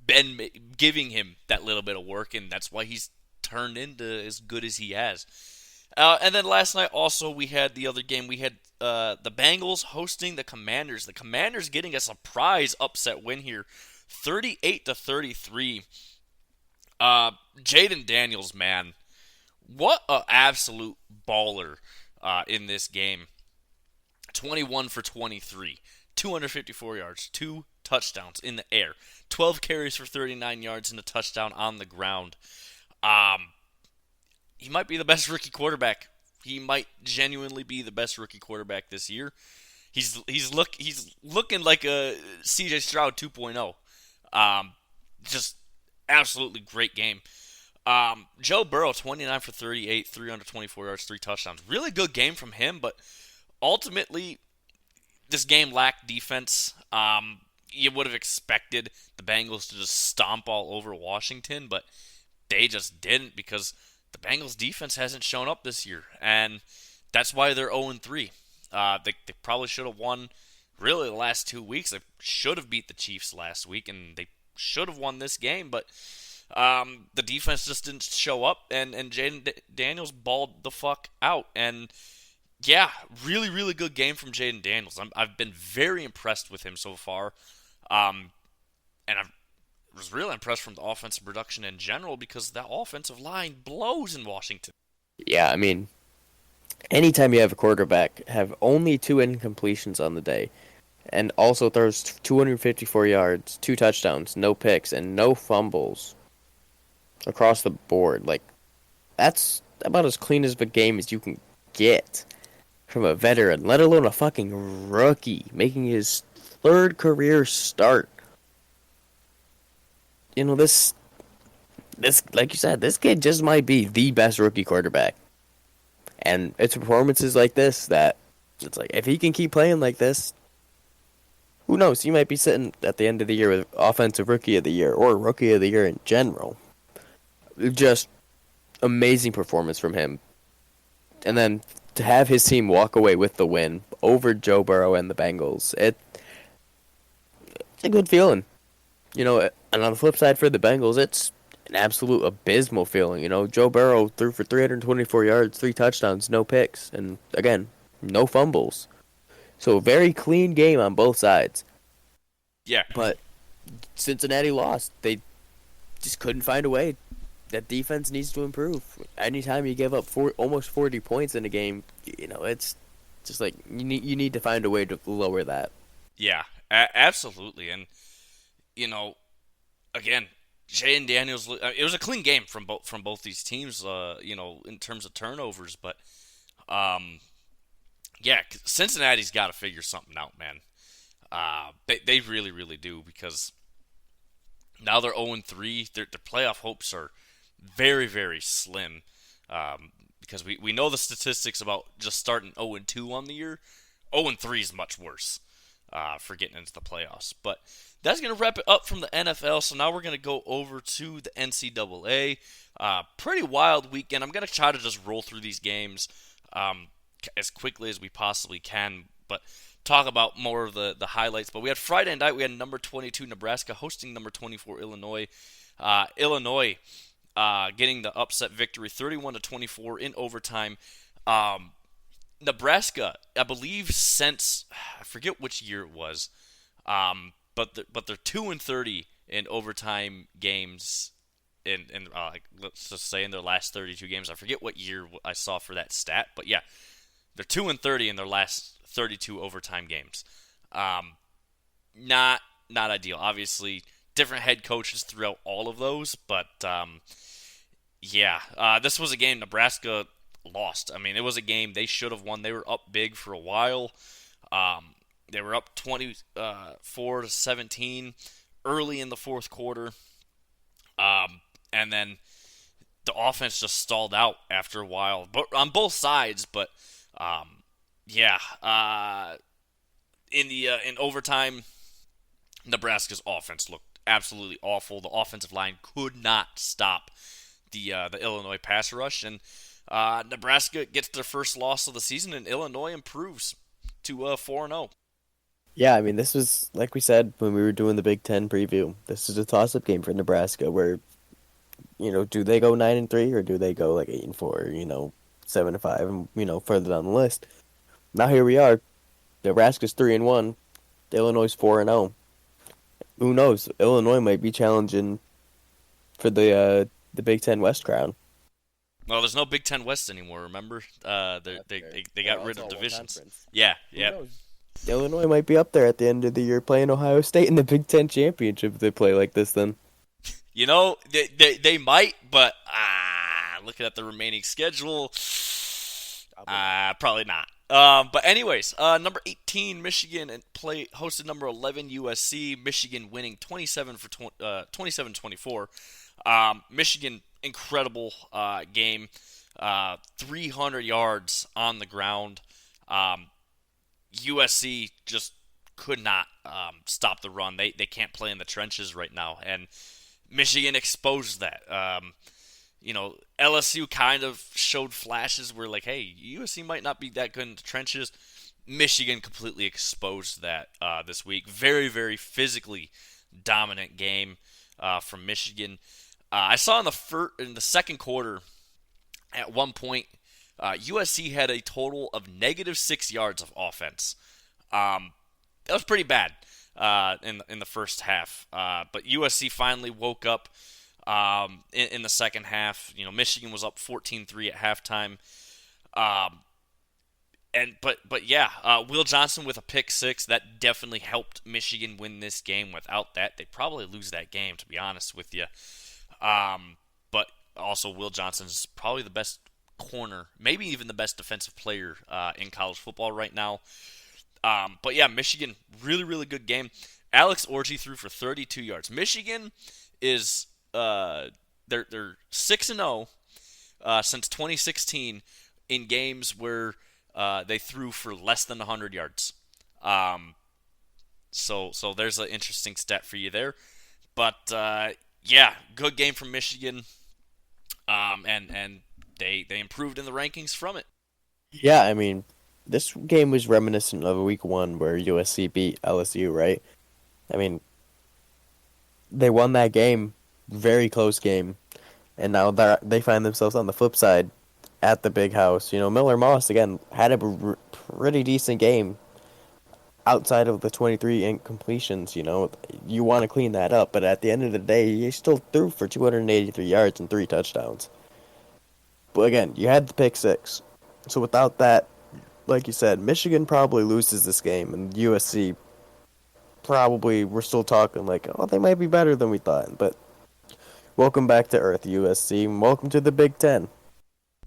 been giving him that little bit of work, and that's why he's turned into as good as he has. And then last night also we had the other game. We had the Bengals hosting the Commanders. The Commanders getting a surprise upset win here, 38-33. Jaden Daniels, man, what an absolute baller in this game. 21 for 23, 254 yards, 2 touchdowns in the air, 12 carries for 39 yards and a touchdown on the ground. He might be the best rookie quarterback. He might genuinely be the best rookie quarterback this year. He's looking like a CJ Stroud 2.0. Just absolutely great game. Joe Burrow 29 for 38, 324 yards, 3 touchdowns. Really good game from him, but ultimately this game lacked defense. You would have expected the Bengals to just stomp all over Washington, but they just didn't because the Bengals defense hasn't shown up this year, and that's why they're 0-3. They probably should have won really the last 2 weeks. They should have beat the Chiefs last week, and they should have won this game, but the defense just didn't show up, and Jaden Daniels balled the fuck out. And yeah, really, really good game from Jaden Daniels. I've been very impressed with him so far, and I was really impressed from the offensive production in general because that offensive line blows in Washington. Yeah, I mean, anytime you have a quarterback have only 2 incompletions on the day, and also throws 254 yards, 2 touchdowns, no picks, and no fumbles across the board, like that's about as clean as a game as you can get from a veteran, let alone a fucking rookie making his 3rd career start. This like you said, this kid just might be the best rookie quarterback. And it's performances like this that it's like, if he can keep playing like this, who knows? He might be sitting at the end of the year with Offensive Rookie of the Year or Rookie of the Year in general. Just amazing performance from him. And then to have his team walk away with the win over Joe Burrow and the Bengals, it's a good feeling. And on the flip side for the Bengals, it's an absolute abysmal feeling. Joe Burrow threw for 324 yards, 3 touchdowns, no picks, and again, no fumbles. So a very clean game on both sides. Yeah. But Cincinnati lost. They just couldn't find a way. That defense needs to improve. Anytime you give up almost 40 points in a game, it's just like you need to find a way to lower that. Yeah, absolutely. And, again, Jaden Daniels, it was a clean game from both these teams, in terms of turnovers. But, yeah, Cincinnati's got to figure something out, man. They really, really do, because now they're 0-3. Their playoff hopes are very, very slim, because we know the statistics about just starting 0-2 on the year. 0-3 is much worse for getting into the playoffs. But that's going to wrap it up from the NFL. So now we're going to go over to the NCAA. Pretty wild weekend. I'm going to try to just roll through these games as quickly as we possibly can, but talk about more of the highlights. But we had Friday night. We had number 22 Nebraska hosting number 24 Illinois. Illinois getting the upset victory, 31-24 in overtime. Nebraska, I believe, since I forget which year it was, but they're 2-30 in overtime games. Let's just say in their last 32 games. I forget what year I saw for that stat, but yeah, they're 2-30 in their last 32 overtime games. Not ideal. Obviously, different head coaches throughout all of those, but Yeah, this was a game Nebraska lost. I mean, it was a game they should have won. They were up big for a while. Um, they were up 24 to 17 early in the fourth quarter, and then the offense just stalled out after a while, but on both sides. But yeah, in overtime, Nebraska's offense looked absolutely awful. The offensive line could not stop the Illinois pass rush, and Nebraska gets their first loss of the season, and Illinois improves to 4-0. Yeah, I mean, this was, like we said when we were doing the Big Ten preview, this is a toss-up game for Nebraska where, do they go 9-3 or do they go like 8-4, 7-5, and, further down the list. Now here we are. Nebraska's 3-1. Illinois 4-0. Who knows? Illinois might be challenging for the Big Ten West crown. Well, there's no Big Ten West anymore. Remember, they got rid of divisions. Yeah, Who yeah. knows? Illinois might be up there at the end of the year playing Ohio State in the Big Ten championship if they play like this. Then They might, but looking at the remaining schedule, probably not. But anyways, number 18 Michigan and hosted number 11 USC. Michigan winning 27-24. Michigan incredible game, 300 yards on the ground. USC just could not stop the run. They can't play in the trenches right now, and Michigan exposed that. LSU kind of showed flashes where, like, hey, USC might not be that good in the trenches. Michigan completely exposed that this week. Very, very physically dominant game from Michigan. I saw in the second quarter, at one point, USC had a total of -6 yards of offense. That was pretty bad in the first half. But USC finally woke up in the second half. Michigan was up 14-3 at halftime. But yeah, Will Johnson with a pick six that definitely helped Michigan win this game. Without that, they'd probably lose that game, to be honest with you. But also, Will Johnson's probably the best corner, maybe even the best defensive player in college football right now. But yeah, Michigan, really, really good game. Alex Orji threw for 32 yards. Michigan is they're 6-0 since 2016 in games where they threw for less than 100 yards. So there's an interesting stat for you there. But yeah, good game from Michigan. And they improved in the rankings from it. Yeah, I mean, this game was reminiscent of week one where USC beat LSU, right? I mean, they won that game, very close game, and now they find themselves on the flip side at the big house. Miller Moss, again, had a pretty decent game outside of the 23 incompletions. You want to clean that up, but at the end of the day, he still threw for 283 yards and 3 touchdowns. But again, you had the pick six. So without that, like you said, Michigan probably loses this game, and USC probably, we're still talking like, oh, they might be better than we thought. But welcome back to earth, USC, and welcome to the Big Ten.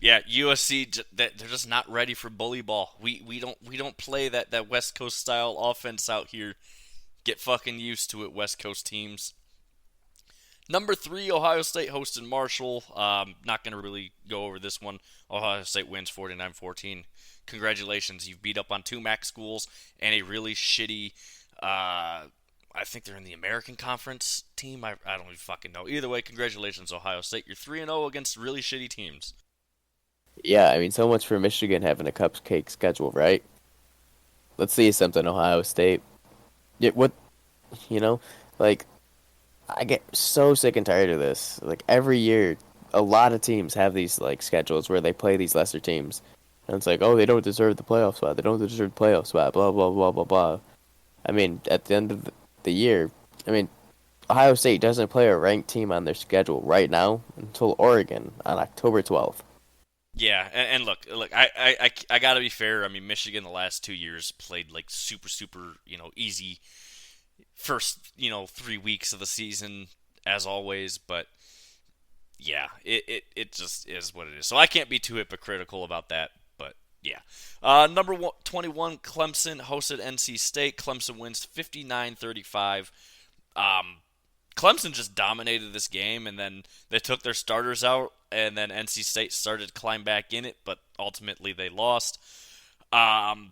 Yeah, USC, they're just not ready for bully ball. We don't play that West Coast style offense out here. Get fucking used to it, West Coast teams. Number 3, Ohio State hosted Marshall. Not going to really go over this one. Ohio State wins 49-14. Congratulations, you've beat up on 2 MAC schools and a really shitty, I think they're in the American Conference team. I don't even fucking know. Either way, congratulations, Ohio State. You're 3-0 against really shitty teams. Yeah, I mean, so much for Michigan having a cupcake schedule, right? Let's see something, Ohio State. What, you know, like, I get so sick and tired of this. Like, every year, a lot of teams have these, like, schedules where they play these lesser teams. And it's like, oh, they don't deserve the playoff spot. They don't deserve the playoff spot, blah, blah, blah, blah, blah. I mean, at the end of the year, I mean, Ohio State doesn't play a ranked team on their schedule right now until Oregon on October 12th. Yeah, and look, I gotta be fair. I mean, Michigan the last 2 years played like super, easy first 3 weeks of the season as always. But yeah, it just is what it is. So I can't be too hypocritical about that, but yeah. Number 21, Clemson hosted NC State. Clemson wins 59-35. Um, Clemson just dominated this game, and then they took their starters out, and then NC State started to climb back in it, but ultimately they lost. Um,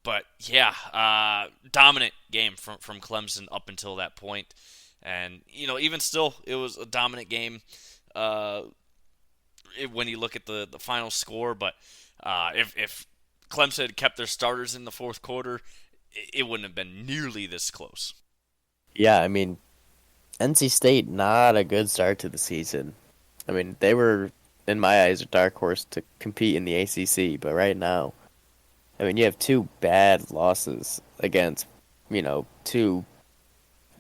but yeah, dominant game from Clemson up until that point, and even still, it was a dominant game. Uh, when you look at the final score, but if Clemson had kept their starters in the fourth quarter, it wouldn't have been nearly this close. Yeah, I mean, NC State, not a good start to the season. I mean, they were, in my eyes, a dark horse to compete in the ACC, but right now, I mean, you have two bad losses against, two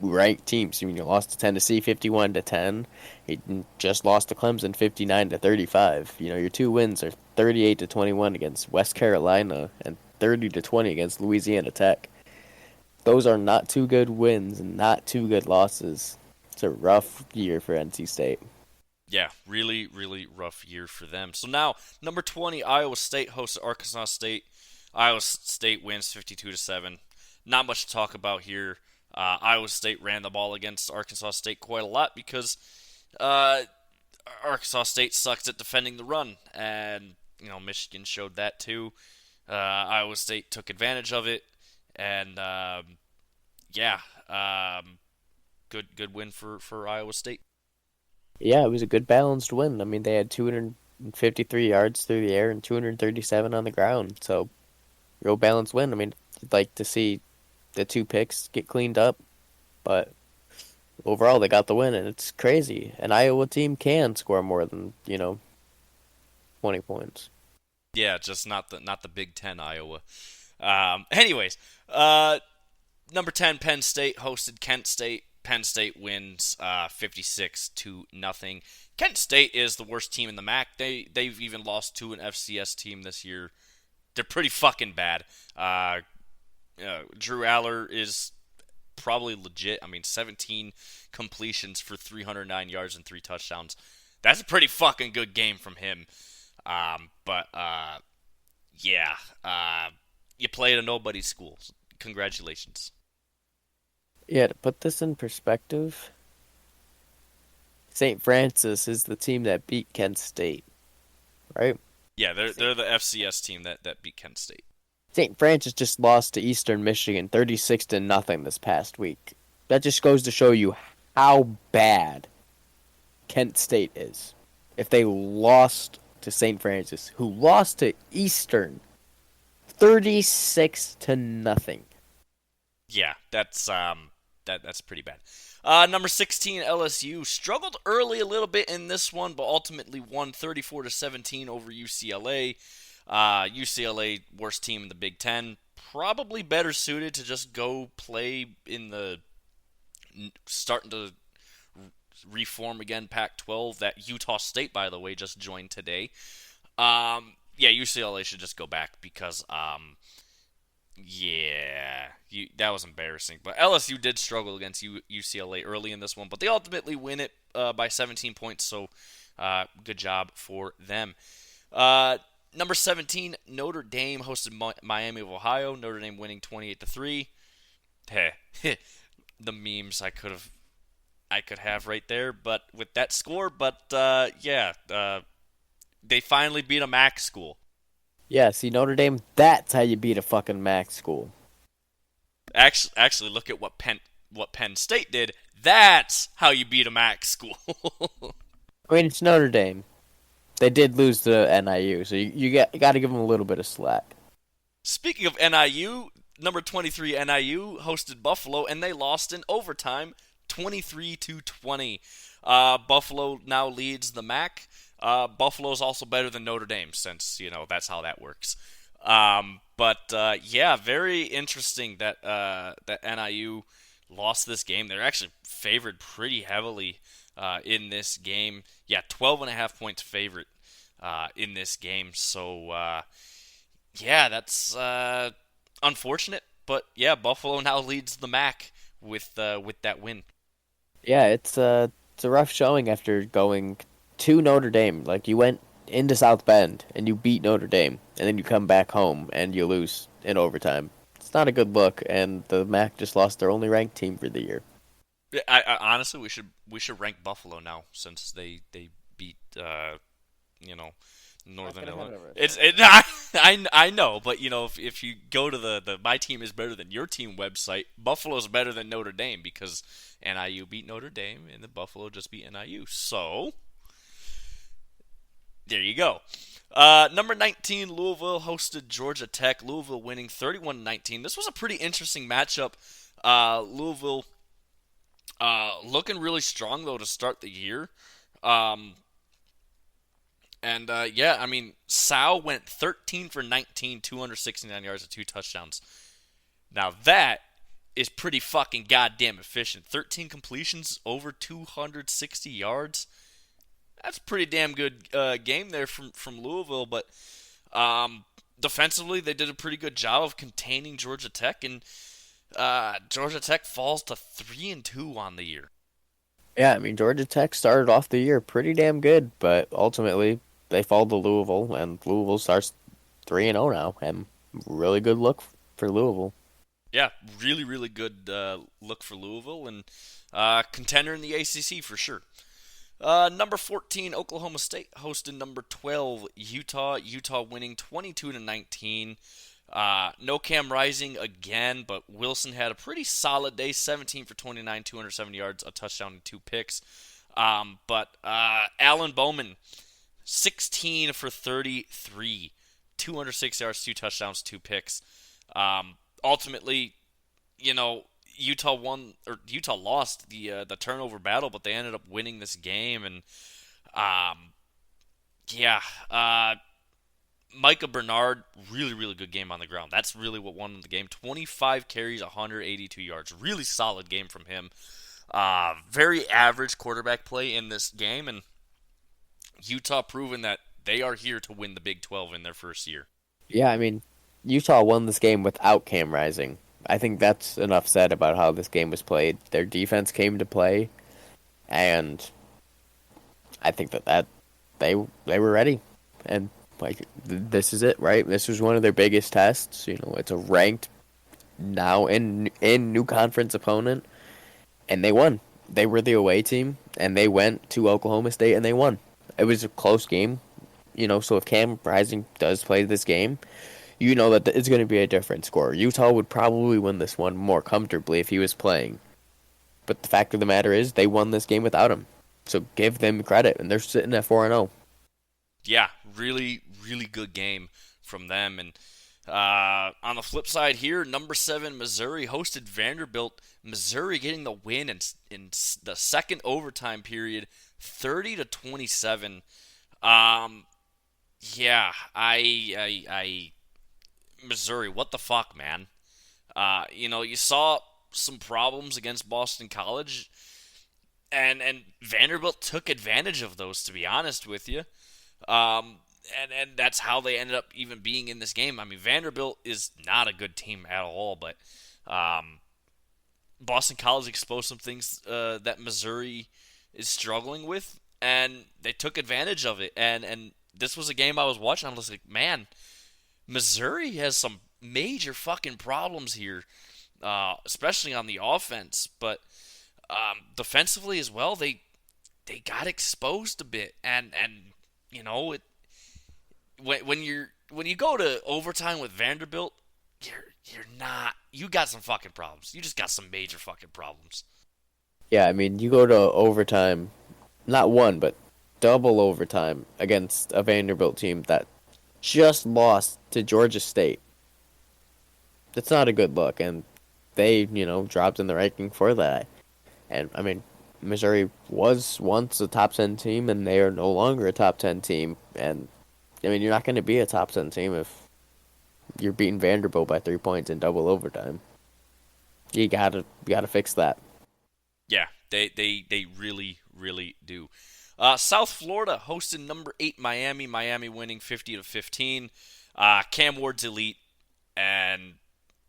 ranked teams. I mean, you lost to Tennessee 51-10. You just lost to Clemson 59-35. Your two wins are 38-21 against West Carolina and 30-20 against Louisiana Tech. Those are not two good wins and not two good losses. It's a rough year for NC State. Yeah, really, really rough year for them. So now, number 20, Iowa State hosts Arkansas State. Iowa State wins 52-7. Not much to talk about here. Iowa State ran the ball against Arkansas State quite a lot because Arkansas State sucks at defending the run, and Michigan showed that too. Iowa State took advantage of it, and good win for Iowa State. Yeah, it was a good balanced win. I mean, they had 253 yards through the air and 237 on the ground, so real balanced win. I mean, you'd like to see the two picks get cleaned up, but overall they got the win, and it's crazy. An Iowa team can score more than 20 points. Yeah, just not the Big Ten Iowa. Anyways, number 10, Penn State hosted Kent State. Penn State wins 56-0. Kent State is the worst team in the MAC. They've even lost to an FCS team this year. They're pretty fucking bad. Drew Aller is probably legit. I mean, 17 completions for 309 yards and 3 touchdowns. That's a pretty fucking good game from him. You played a nobody school. Congratulations. Yeah, to put this in perspective, St. Francis is the team that beat Kent State, right? Yeah, they're the FCS team that beat Kent State. St. Francis just lost to Eastern Michigan 36-0 this past week. That just goes to show you how bad Kent State is. If they lost to St. Francis, who lost to Eastern 36-0. Yeah, that's pretty bad. Number 16, LSU struggled early a little bit in this one, but ultimately won 34-17 over UCLA. UCLA, worst team in the Big Ten, probably better suited to just go play in the starting to reform again Pac-12. That Utah State, by the way, just joined today. UCLA should just go back because that was embarrassing. But LSU did struggle against UCLA early in this one, but they ultimately win it by 17 points, so good job for them. Number 17, Notre Dame hosted Miami of Ohio. Notre Dame winning 28-3. Hey, the memes I could have right there, but with that score. But they finally beat a MAC school. Yeah, see, Notre Dame, that's how you beat a fucking MAC school. Actually, look at what Penn State did. That's how you beat a MAC school. I mean, it's Notre Dame. They did lose to NIU, so you got to give them a little bit of slack. Speaking of NIU, number 23 NIU hosted Buffalo, and they lost in overtime, 23-20. Buffalo now leads the MAC. Buffalo's also better than Notre Dame, since that's how that works. Very interesting that NIU lost this game. They're actually favored pretty heavily in this game. 12.5 points favorite in this game. So, that's unfortunate. But, Buffalo now leads the MAC with that win. Yeah, it's a rough showing after going to Notre Dame. Like, you went into South Bend and you beat Notre Dame, and then you come back home and you lose in overtime. It's not a good look, and the MAC just lost their only ranked team for the year. Yeah, honestly, we should rank Buffalo now since they beat Northern gonna Illinois. happen ever. I know, but if you go to the my team is better than your team website, Buffalo's better than Notre Dame because NIU beat Notre Dame and the Buffalo just beat NIU. So there you go. Number 19, Louisville hosted Georgia Tech. Louisville winning 31-19. This was a pretty interesting matchup. Louisville looking really strong though to start the year. Yeah, I mean, Sal went 13 for 19, 269 yards and 2 touchdowns. Now that is pretty fucking goddamn efficient. 13 completions, over 260 yards. That's a pretty damn good game there from Louisville. But defensively, they did a pretty good job of containing Georgia Tech, and Georgia Tech falls to 3-2 on the year. Yeah, I mean, Georgia Tech started off the year pretty damn good, but ultimately they fall to Louisville, and Louisville starts 3-0 now, and really good look for Louisville. Yeah, really, really good look for Louisville, and contender in the ACC for sure. Number 14, Oklahoma State hosted number 12, Utah. Utah winning 22-19. No Cam Rising again, but Wilson had a pretty solid day, 17 for 29, 270 yards, a touchdown, and 2 picks. But Alan Bowman, 16 for 33, 206 yards, 2 touchdowns, 2 picks. Ultimately, Utah lost the turnover battle, but they ended up winning this game, and Micah Bernard, really, really good game on the ground. That's really what won the game. 25 carries, 182 yards. Really solid game from him. Very average quarterback play in this game, and Utah proving that they are here to win the Big 12 in their first year. Yeah, I mean, Utah won this game without Cam Rising. I think that's enough said about how this game was played. Their defense came to play, and I think that they were ready. And this is it, right? This was one of their biggest tests. It's a ranked now in new conference opponent, and they won. They were the away team, and they went to Oklahoma State and they won. It was a close game, So if Cam Rising does play this game, that it's going to be a different score. Utah would probably win this one more comfortably if he was playing. But the fact of the matter is, they won this game without him. So give them credit, and they're sitting at 4-0. Yeah, really, really good game from them. And on the flip side here, number 7, Missouri hosted Vanderbilt. Missouri getting the win in the second overtime period, 30-27. Missouri, what the fuck, man? You saw some problems against Boston College, and Vanderbilt took advantage of those, to be honest with you. And that's how they ended up even being in this game. I mean, Vanderbilt is not a good team at all, but Boston College exposed some things that Missouri is struggling with, and they took advantage of it. And this was a game I was watching. I was like, man, Missouri has some major fucking problems here, especially on the offense, but defensively as well. They got exposed a bit, and when you go to overtime with Vanderbilt, you got some fucking problems. You just got some major fucking problems. Yeah, I mean, you go to overtime, not one, but double overtime against a Vanderbilt team that just lost to Georgia State. That's not a good look, and they, dropped in the ranking for that. And, I mean, Missouri was once a top 10 team, and they are no longer a top 10 team. And, I mean, you're not going to be a top 10 team if you're beating Vanderbilt by 3 points in double overtime. You gotta fix that. Yeah, they really, really do. South Florida hosted number 8 Miami. Miami winning 50-15. Cam Ward's elite, and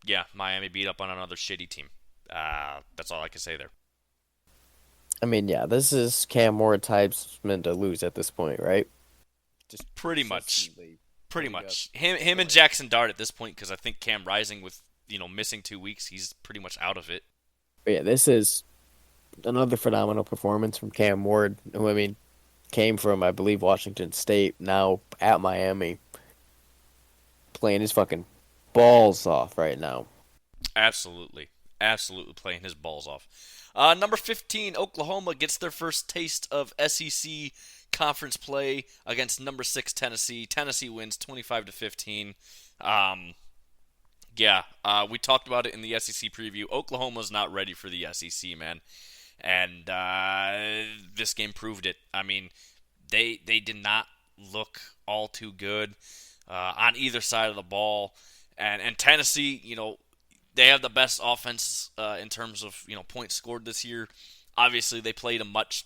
yeah, Miami beat up on another shitty team. That's all I can say there. I mean, yeah, this is Cam Ward Heisman to lose at this point, right? Just Pretty much. consistently Pretty putting up much. Him and points. Jackson Dart at this point, because I think Cam Rising with missing 2 weeks, he's pretty much out of it. But yeah, this is another phenomenal performance from Cam Ward, who, I mean, came from, I believe, Washington State, now at Miami, playing his fucking balls off right now. Absolutely. Absolutely playing his balls off. Number 15, Oklahoma gets their first taste of SEC conference play against number 6 Tennessee. Tennessee wins 25-15. Um, we talked about it in the SEC preview. Oklahoma's not ready for the SEC, man. And this game proved it. I mean, they did not look all too good on either side of the ball. And Tennessee, they have the best offense in terms of points scored this year. Obviously, they played a much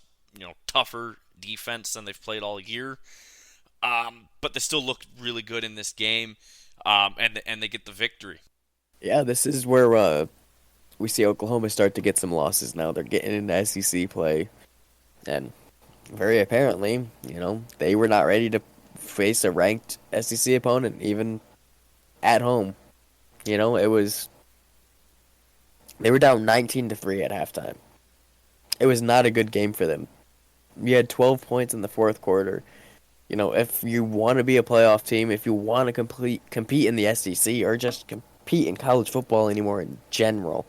tougher defense than they've played all year, but they still looked really good in this game, and they get the victory. Yeah, this is where we see Oklahoma start to get some losses now. They're getting into SEC play, and very apparently, they were not ready to face a ranked SEC opponent, even at home. It was they were down 19-3 at halftime. It was not a good game for them. You had 12 points in the fourth quarter. If you want to be a playoff team, if you want to compete in the SEC or just compete in college football anymore in general,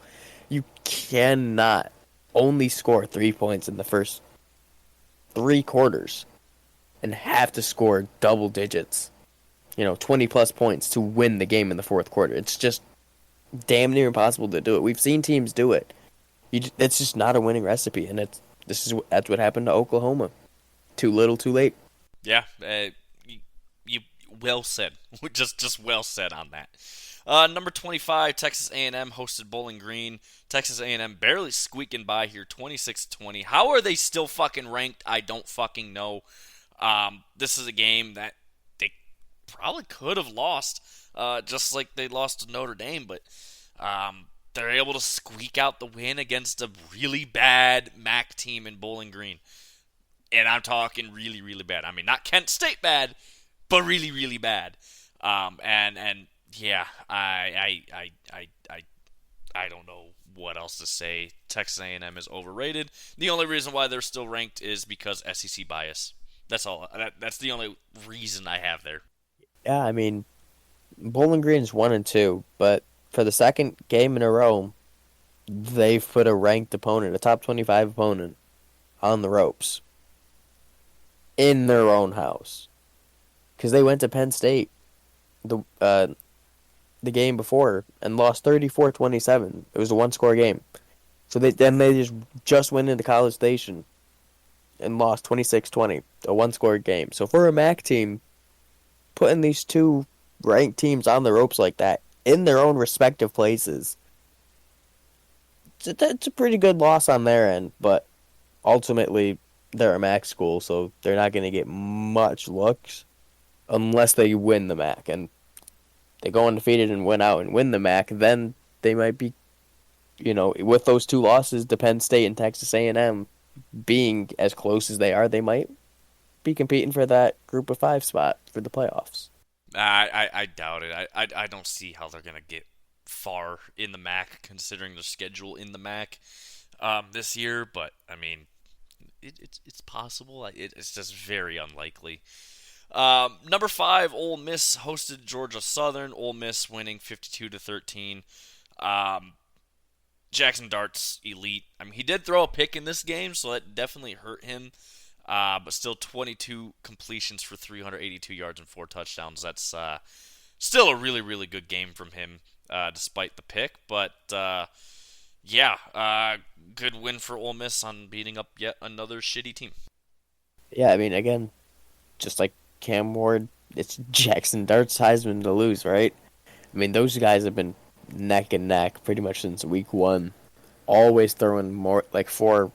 you cannot only score 3 points in the first 3 quarters and have to score double digits, 20 plus points to win the game in the fourth quarter. It's just damn near impossible to do it. We've seen teams do it. It's just not a winning recipe, and that's what happened to Oklahoma. Too little, too late. Yeah, you well said. just well said on that. Number 25, Texas A&M hosted Bowling Green. Texas A&M barely squeaking by here, 26-20. How are they still fucking ranked? I don't fucking know. This is a game that they probably could have lost, just like they lost to Notre Dame, but they're able to squeak out the win against a really bad MAC team in Bowling Green. And I'm talking really, really bad. I mean, not Kent State bad, but really, really bad. And yeah, I don't know what else to say. Texas A&M is overrated. The only reason why they're still ranked is because SEC bias. That's all. That's the only reason I have there. Yeah, I mean, Bowling Green's 1-2, but for the second game in a row, they've put a ranked opponent, a top 25 opponent, on the ropes in their own house, because they went to Penn State the game before and lost 34-27. It was a one-score game. So they just went into College Station and lost 26-20, a one-score game. So for a MAC team, putting these two ranked teams on the ropes like that in their own respective places, it's a pretty good loss on their end, but ultimately they're a MAC school, so they're not going to get much looks unless they win the MAC. And they go undefeated and win out and win the MAC, then they might be, with those two losses to Penn State and Texas A&M being as close as they are, they might be competing for that group of 5 spot for the playoffs. I doubt it. I don't see how they're gonna get far in the MAC considering their schedule in the MAC this year. But I mean, it's possible. It's just very unlikely. Number 5, Ole Miss hosted Georgia Southern. Ole Miss winning 52-13. Jackson Dart's elite. I mean, he did throw a pick in this game, so that definitely hurt him. But still 22 completions for 382 yards and 4 touchdowns. That's still a really, really good game from him, despite the pick. But, good win for Ole Miss on beating up yet another shitty team. Yeah, I mean, again, just like Cam Ward, it's Jackson Dart's Heisman to lose, right? I mean, those guys have been neck and neck pretty much since week 1. Always throwing more, like 4+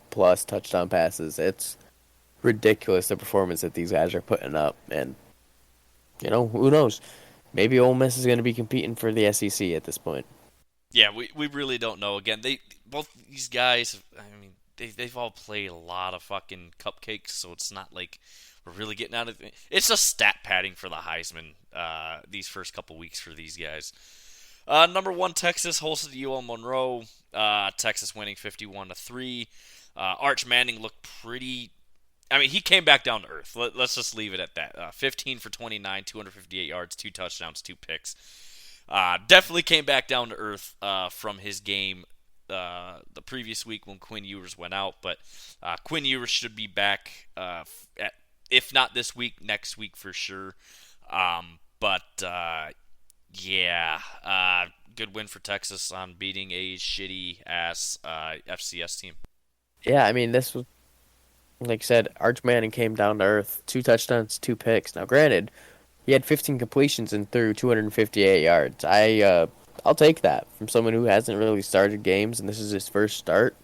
touchdown passes. It's ridiculous the performance that these guys are putting up. And, who knows? Maybe Ole Miss is going to be competing for the SEC at this point. Yeah, we really don't know. Again, both these guys, I mean, they've all played a lot of fucking cupcakes, so it's not like we're really getting out of it. It's just stat padding for the Heisman these first couple weeks for these guys. Number one, Texas hosted UL Monroe. Texas winning 51-3. Arch Manning looked pretty. I mean, he came back down to earth. Let's just leave it at that. 15 for 29, 258 yards, 2 touchdowns, 2 picks. Definitely came back down to earth from his game the previous week when Quinn Ewers went out. But Quinn Ewers should be back, if not this week, next week for sure. Yeah, good win for Texas on beating a shitty-ass FCS team. Yeah, I mean, this was, like I said, Arch Manning came down to earth. 2 touchdowns, 2 picks. Now, granted, he had 15 completions and threw 258 yards. I'll take that from someone who hasn't really started games and this is his first start.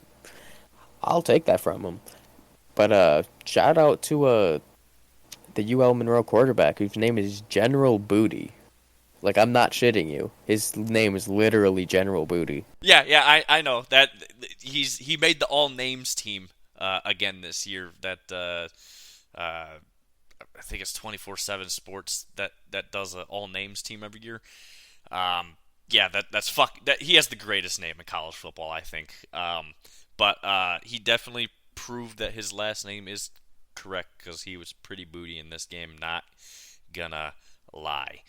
I'll take that from him. But shout out to the UL Monroe quarterback whose name is General Booty. Like, I'm not shitting you. His name is literally General Booty. Yeah, I know that he made the all names team again this year. That I think it's 24/7 Sports that does an all names team every year. Yeah, that he has the greatest name in college football, I think. But he definitely proved that his last name is correct because he was pretty booty in this game. Not gonna lie.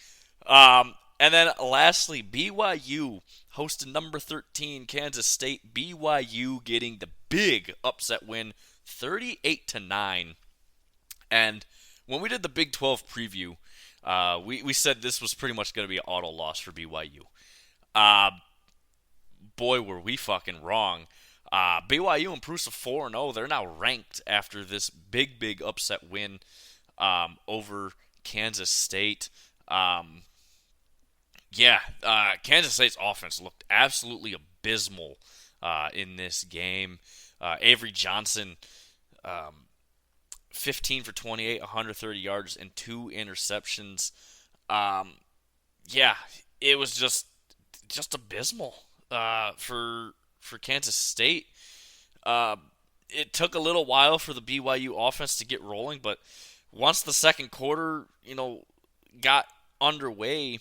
And then lastly, BYU hosted number 13 Kansas State. BYU getting the big upset win, 38-9. And when we did the Big 12 preview, we said this was pretty much going to be an auto loss for BYU. Boy, were we fucking wrong. BYU improves to 4-0. They're now ranked after this big upset win over Kansas State. Kansas State's offense looked absolutely abysmal in this game. Avery Johnson, 15 for 28, 130 yards, and 2 interceptions. It was just abysmal for Kansas State. It took a little while for the BYU offense to get rolling, but once the second quarter, got underway,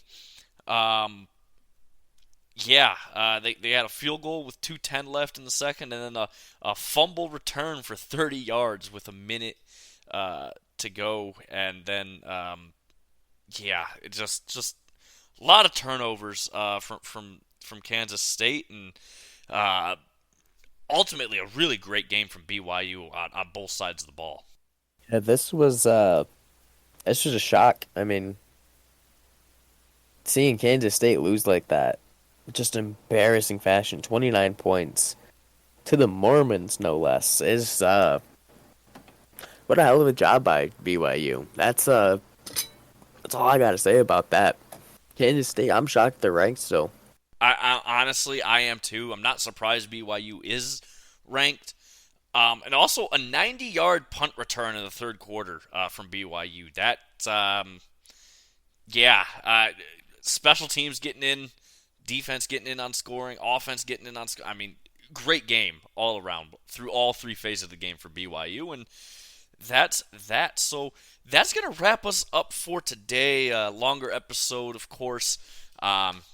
they had a field goal with 2:10 left in the second, and then a fumble return for 30 yards with a minute to go, and then it just a lot of turnovers from Kansas State, and ultimately a really great game from BYU on both sides of the ball. Yeah, this was a shock. I mean, seeing Kansas State lose like that, just embarrassing fashion, 29 points to the Mormons, no less, is what a hell of a job by BYU. That's all I gotta say about that. Kansas State, I'm shocked they're ranked still. I honestly, I am too. I'm not surprised BYU is ranked. And also a 90-yard punt return in the third quarter from BYU. Special teams getting in, defense getting in on scoring, offense getting in on scoring. I mean, great game all around through all 3 phases of the game for BYU. And that's that. So that's going to wrap us up for today. Longer episode, of course,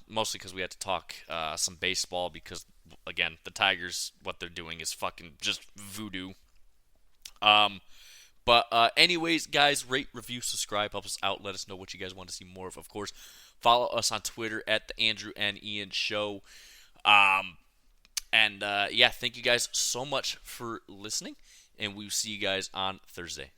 mostly because we had to talk some baseball because, again, the Tigers, what they're doing is fucking just voodoo. Anyways, guys, rate, review, subscribe, help us out. Let us know what you guys want to see more of course. Follow us on Twitter at the Andrew and Ian Show. Thank you guys so much for listening, and we'll see you guys on Thursday.